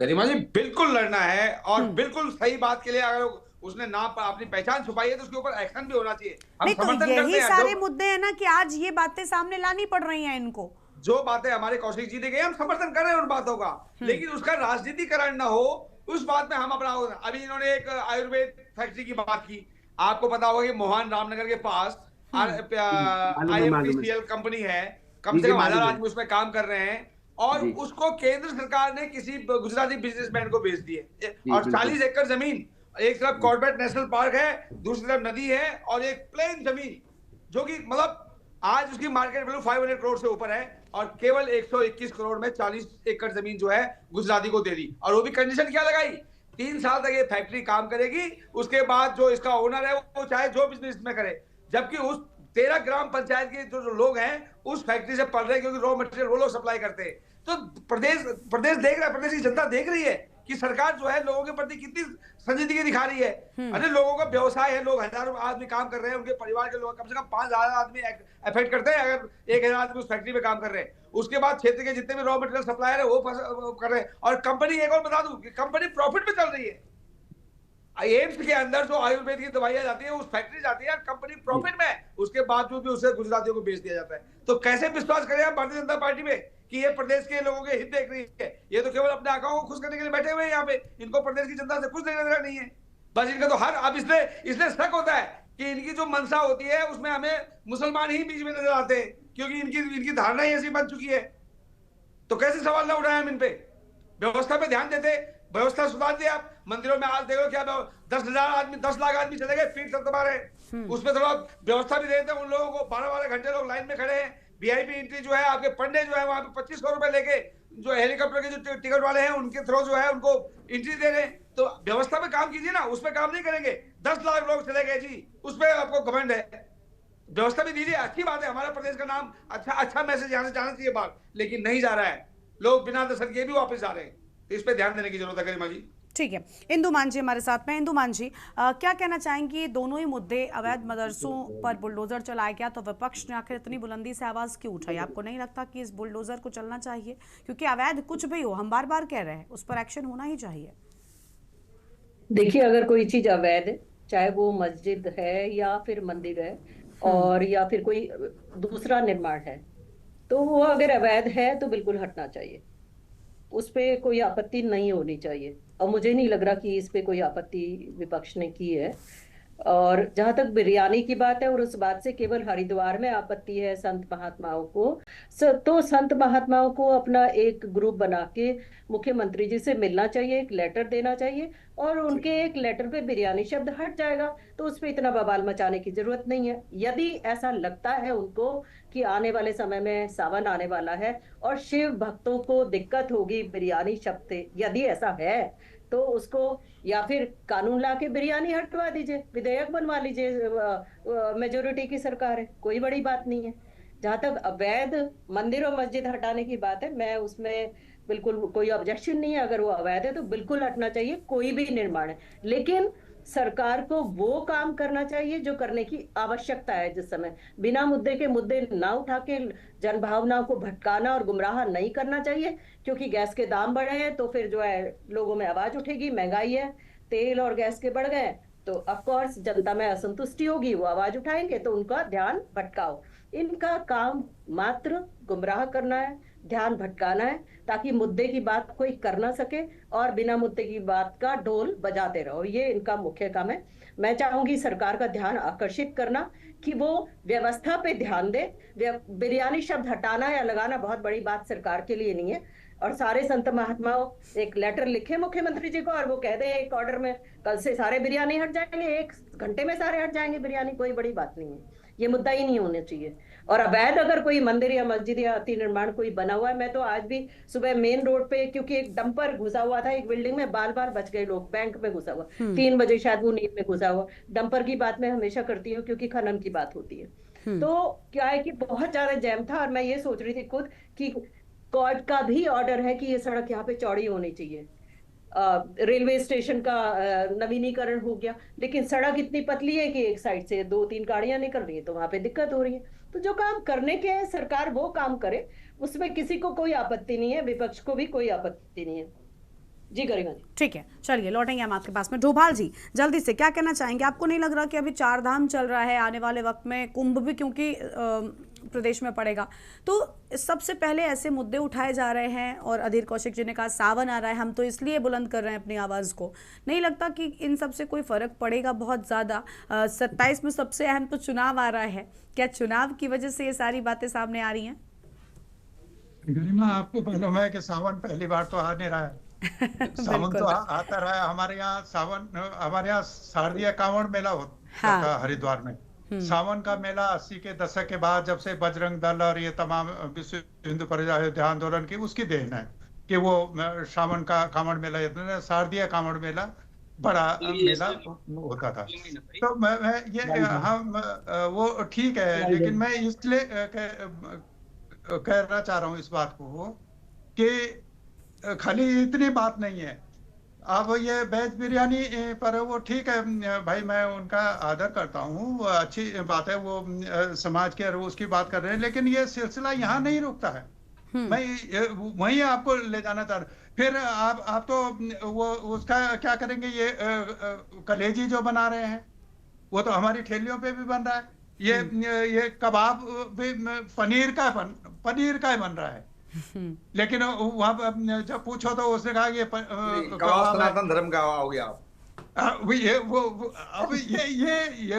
गरिमा जी, बिल्कुल लड़ना है, और बिल्कुल सही बात के लिए अगर उसने ना अपनी पहचान छुपाई है तो उसके ऊपर एक्शन भी होना चाहिए। हम समर्थन करते हैं। यही सारे मुद्दे हैं ना कि आज ये बातें सामने लानी पड़ रही हैं इनको। जो बातें हमारे कौशिक जी ने कही, हम समर्थन कर रहे हैं उन बातों का, लेकिन उसका राजनीतिकरण ना हो, उस बात में हम अपना। अभी इन्होंने एक आयुर्वेद फैक्ट्री की बात की, आपको पता होगा कि मोहन रामनगर के पास IFPCL कंपनी है, कम से कम 1000 आदमी उसमें काम कर रहे हैं, और उसको केंद्र सरकार ने किसी गुजराती बिजनेसमैन को बेच दिए, और 40 एकड़ जमीन, एक तरफ कॉर्बेट नेशनल पार्क है, दूसरी तरफ नदी है, और एक प्लेन जमीन, जो कि मतलब आज उसकी मार्केट वैल्यू 500 करोड़ से ऊपर है, और केवल 121 करोड़ में 40 एकड़ जमीन जो है गुजराती को दे दी। और वो भी कंडीशन क्या लगाई, 3 साल तक ये फैक्ट्री काम करेगी, उसके बाद जो इसका ओनर है वो चाहे जो बिजनेस में करे, जबकि उस 13 ग्राम पंचायत के जो लोग हैं उस फैक्ट्री से पढ़ रहे हैं, क्योंकि रॉ मटेरियल वो लोग सप्लाई करते हैं। तो प्रदेश देख रहा है, प्रदेश की जनता देख रही है कि सरकार जो है लोगों के प्रति कितनी संजीदगी दिखा रही है। अरे लोगों का व्यवसाय है, लोग हजारों आदमी काम कर रहे हैं, उनके परिवार के लोग कम से कम 5000 आदमी अफेक्ट करते हैं अगर 1000 आदमी उस फैक्ट्री में काम कर रहे हैं। उसके बाद क्षेत्र के जितने भी रॉ मटेरियल सप्लायर है वो कर रहे हैं, और कंपनी, एक और बता दूं कि कंपनी प्रॉफिट में चल रही है। एम्स के अंदर जो आयुर्वेद की दवाइयां जाती है उस फैक्ट्री जाती है, कंपनी प्रॉफिट में, उसके बावजूद भी उसे गुजरातियों को बेच दिया जाता है। तो कैसे विश्वास करें हम भारतीय जनता पार्टी में कि ये प्रदेश के लोगों के हित देख रही है? ये तो केवल अपने आंखों को खुश करने के लिए बैठे हुए हैं यहाँ पे, इनको प्रदेश की जनता से कुछ लेना देना नहीं है। बस इनका तो अब इसलिए शक होता है कि इनकी जो मंशा होती है उसमें हमें मुसलमान ही बीच में नजर आते हैं, क्योंकि इनकी धारणा ही ऐसी बन चुकी है। तो कैसे सवाल ना उठाए हम इन पे? व्यवस्था पे ध्यान देते, व्यवस्था सुधार दिया। आप मंदिरों में आज देखो क्या 10,000 आदमी, 10 लाख आदमी चले गए फीट दबा रहे, उसमें थोड़ा व्यवस्था भी देते हैं उन लोगों को। 12-12 घंटे लोग लाइन में खड़े हैं, VIP एंट्री जो है, आपके पंडे जो है वहां पे 2500 रुपए लेके जो हेलीकॉप्टर के जो टिकट वाले हैं उनके थ्रू जो है उनको एंट्री दे रहे हैं। तो व्यवस्था पे काम कीजिए ना, उस पर काम नहीं करेंगे। 10 लाख लोग चले गए जी, उस पर आपको घमंड है। व्यवस्था भी दीजिए, अच्छी बात है, हमारा प्रदेश का नाम अच्छा मैसेज यहाँ से जाना चाहिए बात, लेकिन नहीं जा रहा है। लोग बिना दस्तखत के भी वापस जा रहे हैं, तो इस पर ध्यान देने की जरूरत है गरिमा जी। ठीक है, इंदु मान जी हमारे साथ में। इंदु मान जी, क्या कहना चाहेंगे, दोनों ही मुद्दे, अवैध मदरसों पर बुलडोजर चलाया गया तो विपक्ष ने आखिर इतनी बुलंदी से आवाज क्यों उठाई? आपको नहीं लगता कि इस बुलडोजर को चलना चाहिए? क्योंकि अवैध कुछ भी हो, हम बार बार कह रहे हैं, उस पर एक्शन होना ही चाहिए। देखिए, अगर कोई चीज अवैध है, चाहे वो मस्जिद है या फिर मंदिर है और या फिर कोई दूसरा निर्माण है, तो वो अगर अवैध है तो बिल्कुल हटना चाहिए, उस पे कोई आपत्ति नहीं होनी चाहिए। और मुझे नहीं लग रहा कि इस पे कोई आपत्ति विपक्ष ने की है। और जहां तक बिरयानी की बात है, और उस बात से केवल हरिद्वार में आपत्ति है संत महात्माओं को, तो संत महात्माओं को अपना एक ग्रुप बना के मुख्यमंत्री जी से मिलना चाहिए, एक लेटर देना चाहिए, और उनके एक लेटर पे बिरयानी शब्द हट जाएगा, तो उस पे इतना बवाल मचाने की जरूरत नहीं है। यदि ऐसा लगता है उनको कि आने वाले समय में सावन आने वाला है और शिव भक्तों को दिक्कत होगी बिरयानी शब्द से, यदि ऐसा है तो उसको या फिर कानून ला के बिरयानी हटवा दीजिए, विधेयक बनवा लीजिए, मेजोरिटी की सरकार है, कोई बड़ी बात नहीं है। जहां तक अवैध मंदिर और मस्जिद हटाने की बात है, मैं उसमें बिल्कुल कोई ऑब्जेक्शन नहीं है। अगर वो अवैध है तो बिल्कुल हटना चाहिए, कोई भी निर्माण है, लेकिन सरकार को वो काम करना चाहिए जो करने की आवश्यकता है। जिस समय बिना मुद्दे के मुद्दे ना उठा के जन भावनाओं को भटकाना और गुमराह नहीं करना चाहिए, क्योंकि गैस के दाम बढ़े हैं तो फिर जो है लोगों में आवाज उठेगी, महंगाई है, तेल और गैस के बढ़ गए तो ऑफकोर्स जनता में असंतुष्टि होगी, वो आवाज उठाएंगे, तो उनका ध्यान भटकाओ। इनका काम मात्र गुमराह करना है, ध्यान भटकाना है, ताकि मुद्दे की बात कोई कर ना सके और बिना मुद्दे की बात का ढोल बजाते रहो, ये इनका मुख्य काम है। मैं चाहूंगी सरकार का ध्यान आकर्षित करना कि वो व्यवस्था पे ध्यान दे। बिरयानी शब्द हटाना या लगाना बहुत बड़ी बात सरकार के लिए नहीं है। और सारे संत महात्माओं एक लेटर लिखे मुख्यमंत्री जी को और वो कह दे एक ऑर्डर में, कल से सारे बिरयानी हट जाएंगे, 1 घंटे में सारे हट जाएंगे बिरयानी, कोई बड़ी बात नहीं है, ये मुद्दा ही नहीं होना चाहिए। और अवैध अगर कोई मंदिर या मस्जिद या अति निर्माण कोई बना हुआ है, मैं तो आज भी सुबह मेन रोड पे, क्योंकि एक डंपर घुसा हुआ था एक बिल्डिंग में, बाल बाल बच गए लोग, बैंक में घुसा हुआ 3 बजे शायद वो नींद में घुसा हुआ। डंपर की बात मैं हमेशा करती हूँ क्योंकि खनन की बात होती है। तो क्या है कि बहुत ज्यादा जैम था और मैं ये सोच रही थी खुद कि कोर्ट का भी ऑर्डर है कि ये सड़क यहाँ पे चौड़ी होनी चाहिए। रेलवे स्टेशन का नवीनीकरण हो गया, लेकिन सड़क इतनी पतली है कि एक साइड से 2-3 गाड़ियां निकल रही है, तो वहां पे दिक्कत हो रही है। तो जो काम करने के है सरकार वो काम करे, उसमें किसी को कोई आपत्ति नहीं है, विपक्ष को भी कोई आपत्ति नहीं है। जी गरिमा जी, ठीक है, चलिए लौटेंगे हम आपके पास में। डोभाल जी, जल्दी से क्या कहना चाहेंगे? आपको नहीं लग रहा कि अभी 4 धाम चल रहा है, आने वाले वक्त में कुंभ भी क्योंकि प्रदेश में पड़ेगा, तो सबसे पहले ऐसे मुद्दे उठाए जा रहे हैं, और अधीर कौशिक जी ने कहा सावन आ रहा है, हम तो इसलिए बुलंद कर रहे हैं अपनी आवाज़ को। नहीं लगता कि इन सब से कोई फ़र्क पड़ेगा बहुत ज़्यादा? 27 में सबसे अहम तो चुनाव आ रहा है, क्या चुनाव की वजह से ये सारी बातें सामने आ रही हैं? गरिमा, आपको मालूम है कि सावन पहली बार तो आ नहीं रहा है। सावन तो आता रहा है। हमारे यहाँ सावन, हमारे यहाँ शारदीय कांवड़ मेला होता था हरिद्वार में। सावन का मेला 80 के दशक के बाद, जब से बजरंग दल और ये तमाम विश्व हिंदू परिषद अयोध्या आंदोलन की उसकी देन है कि वो सावन का कांवड़ मेला, शारदीय कांवड़ मेला बड़ा मेला होता था। तो मैं ये हम वो ठीक है, लेकिन मैं इसलिए कहना चाह रहा हूँ इस बात को कि खाली इतनी बात नहीं है। अब ये वेज बिरयानी पर वो ठीक है भाई, मैं उनका आदर करता हूँ, अच्छी बात है, वो समाज के उसकी बात कर रहे हैं, लेकिन ये सिलसिला यहाँ नहीं रुकता है। मैं वहीं आपको ले जाना चाह रहा हूँ। फिर आप तो वो उसका क्या करेंगे? ये कलेजी जो बना रहे हैं वो तो हमारी ठेलियों पे भी बन रहा है। ये कबाब भी पनीर का बन रहा है, लेकिन वहां पर जब पूछो तो उसने कहा कि कबाब सनातन धर्म का हो गया। अब ये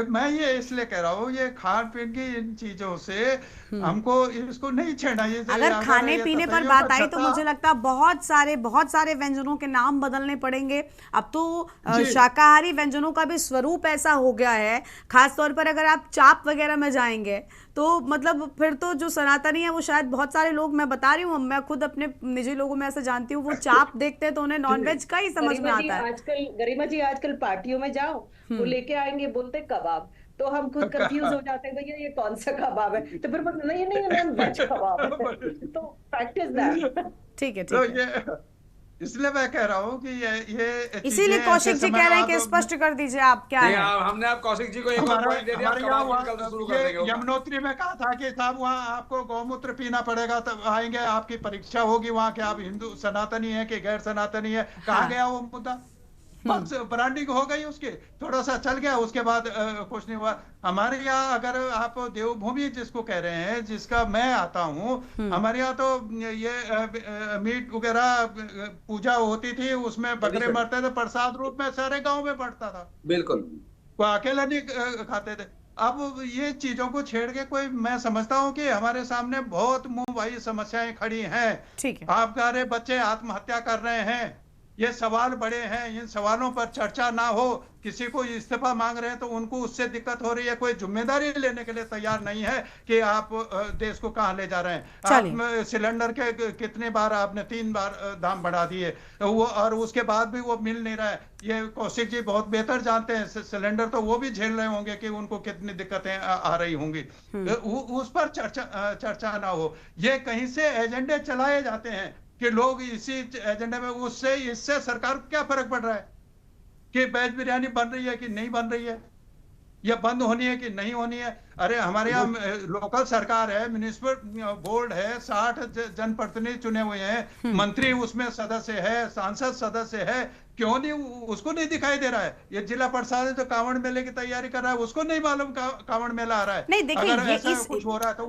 मैं ये इसलिए कह रहा हूँ, ये खान पीन की इन चीजों से हमको इसको नहीं छेड़ना। ये अगर खाने पीने पर बात आई तो मुझे लगता है बहुत सारे व्यंजनों के नाम बदलने पड़ेंगे। अब तो शाकाहारी व्यंजनों का भी स्वरूप ऐसा हो गया है, खास तौर पर अगर आप चाप वगैरह में जाएंगे तो मतलब फिर तो जो सनातनी है वो शायद बहुत सारे लोग, मैं बता रही हूँ, मैं खुद अपने निजी लोगों में ऐसा जानती हूँ, वो चाप देखते हैं तो उन्हें नॉनवेज का ही समझ में आता है। गरिमा जी आजकल पार्टियों में जाओ वो लेके आएंगे, बोलते कबाब, तो हम खुद कंफ्यूज हो जाते हैं, भैया ये कौन सा कबाब है, तो फिर बोलते नहीं नहीं मैम वेज कबाब है। तो प्रैक्टिस दैट। ठीक है तो ठीक है, इसलिए मैं कह रहा हूँ कि ये इसीलिए कौशिक जी कह रहे हैं कि स्पष्ट कर दीजिए आप क्या है। हमने आप कौशिक जी को एक और पॉइंट दे दिया, कल शुरू कर देंगे। यमुनोत्री में कहा था कि साहब वहाँ आपको गौमूत्र पीना पड़ेगा, तब आएंगे, आपकी परीक्षा होगी वहाँ कि आप हिंदू सनातनी है कि गैर सनातनी है। कहाँ गया वो मुद्दा? बस ब्रांडिंग हो गई उसकी, थोड़ा सा चल गया, उसके बाद कुछ नहीं हुआ। हमारे यहाँ अगर आप देवभूमि जिसको कह रहे हैं, जिसका मैं आता हूँ, हमारे यहाँ तो ये मीट वगैरह पूजा होती थी, उसमें बकरे मरते थे, प्रसाद रूप में सारे गांव में बढ़ता था, बिल्कुल, वो अकेले नहीं खाते थे। अब ये चीजों को छेड़ के कोई, मैं समझता हूँ कि हमारे सामने बहुत मुंह भाई समस्याएं खड़ी हैं। ठीक है, आप कह रहे बच्चे आत्महत्या कर रहे हैं, ये सवाल बड़े हैं, इन सवालों पर चर्चा ना हो, किसी को इस्तीफा मांग रहे हैं तो उनको उससे दिक्कत हो रही है, कोई जिम्मेदारी लेने के लिए तैयार नहीं है कि आप देश को कहां ले जा रहे हैं। आप सिलेंडर के कितने बार आपने 3 बार दाम बढ़ा दिए वो, और उसके बाद भी वो मिल नहीं रहा है। ये कौशिक जी बहुत बेहतर जानते हैं, सिलेंडर तो वो भी झेल रहे होंगे कि उनको कितनी दिक्कतें आ रही होंगी, उस पर चर्चा ना हो। ये कहीं से एजेंडे चलाए जाते हैं कि लोग इसी एजेंडे में, उससे इससे सरकार को क्या फर्क पड़ रहा है कि वेज बिरयानी बन रही है कि नहीं बन रही है, या बंद होनी है कि नहीं होनी है। अरे हमारे यहाँ लोकल सरकार है, म्युनिसिपल बोर्ड है, 60 जनप्रतिनिधि चुने हुए हैं, मंत्री उसमें सदस्य है, सांसद सदस्य है, क्यों नहीं उसको नहीं दिखाई दे रहा है? ये जिला प्रशासन जो कांवड़ मेले की तैयारी कर रहा है उसको नहीं मालूम कांवड़ मेला आ रहा है। नहीं देखिए, ये कुछ हो रहा है तो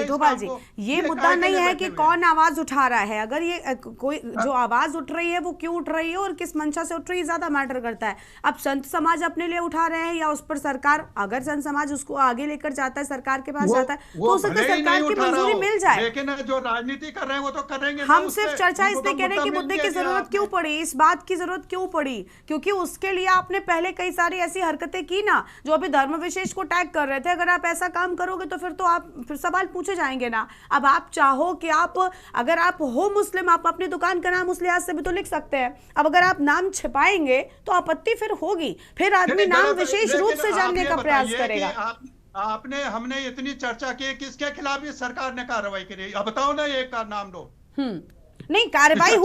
धोपाल जी ये मुद्दा नहीं है कि कौन आवाज उठा रहा है, अगर ये कोई जो आवाज उठ रही है वो क्यों उठ रही है और किस मंशा से उठ रही है ज्यादा मैटर करता है। अब संत समाज अपने लिए उठा रहे हैं या उस पर सरकार, अगर संत समाज उसको आगे लेकर जाता है, सरकार के पास जाता है, तो उसे सरकार की मंजूरी मिल जाए। लेकिन जो राजनीति कर रहे हैं वो तो करेंगे। हम सिर्फ चर्चा इसलिए कह रहे हैं कि मुद्दे की जरूरत क्यों पड़ी, इस बात की जरूरत क्यों पड़ी, क्योंकि उसके लिए आपने पहले कई सारी ऐसी हरकतें की ना जो अभी धर्म विशेष को टैग कर रहे थे। अगर आप ऐसा काम करोगे तो फिर तो आप फिर सवाल पूछे जाएंगे ना। अब आप चाहो कि आप, अगर आप हो मुस्लिम, आप अपनी दुकान का नाम उस लिहाज से भी तो लिख सकते हैं। अब अगर आप नाम छिपाएंगे तो आपत्ति फिर होगी, फिर आदमी नाम विशेष रूप से जानने का प्रयास करेगा। हमने इतनी चर्चा की, किसके खिलाफ इस सरकार ने कार्रवाई करी? अब बताओ ना, एक का नाम लो। नहीं, कार्रवाई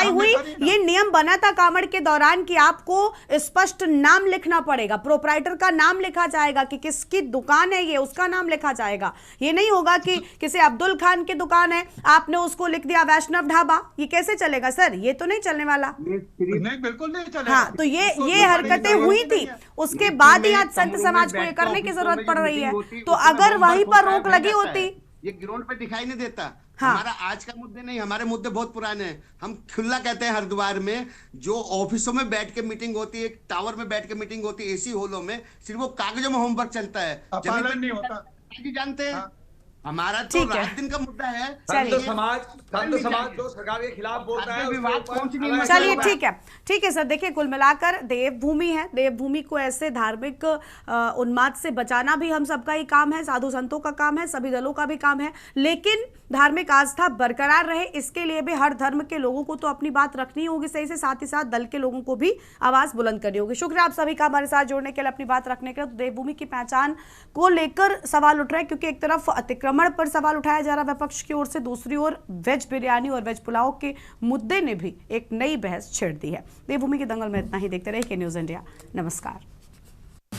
हुई। ये नियम बना था कांवड़ के दौरान कि आपको स्पष्ट नाम लिखना पड़ेगा, प्रोप्राइटर का नाम लिखा जाएगा कि किसकी दुकान है ये, उसका नाम लिखा जाएगा। ये नहीं होगा कि किसी अब्दुल खान की दुकान है, आपने उसको लिख दिया वैष्णव ढाबा। ये कैसे चलेगा सर? ये तो नहीं चलने वाला। नहीं, बिल्कुल नहीं चलेगा। हाँ, तो ये हरकतें हुई थी, उसके बाद ही आज संत समाज को ये करने की जरूरत पड़ रही है। तो अगर वहीं पर रोक लगी होती, ये ग्राउंड पे दिखाई नहीं देता। हाँ। हमारा आज का मुद्दे नहीं, हमारे मुद्दे बहुत पुराने हैं। हम खुला कहते हैं, हरिद्वार में जो ऑफिसों में बैठ के मीटिंग होती है, टावर में बैठ के मीटिंग होती है, एसी हॉलों में, सिर्फ वो कागजों में होमवर्क चलता है, पालन नहीं होता। जानते हैं हमारा तो रात दिन का मुद्दा है। संत समाज जो सरकार के खिलाफ बोलता है। चलिए ठीक है सर। देखिए, कुल मिलाकर देवभूमि है, देवभूमि को ऐसे धार्मिक उन्माद से बचाना भी हम सबका ही काम है, साधु संतों का काम है, सभी दलों का भी काम है। लेकिन धार्मिक आस्था बरकरार रहे, इसके लिए भी हर धर्म के लोगों को तो अपनी बात रखनी होगी सही से, साथ ही साथ दल के लोगों को भी आवाज बुलंद करनी होगी। शुक्रिया आप सभी का हमारे साथ जुड़ने के लिए, अपनी बात रखने के लिए। तो देवभूमि की पहचान को लेकर सवाल उठ रहा है, क्योंकि एक तरफ अतिक्रमण पर सवाल उठाया जा रहा है विपक्ष की ओर से, दूसरी ओर वेज बिरयानी और वेज पुलाव के मुद्दे ने भी एक नई बहस छेड़ दी है। देवभूमि के दंगल में इतना ही। देखते रहिए के न्यूज़ इंडिया। नमस्कार।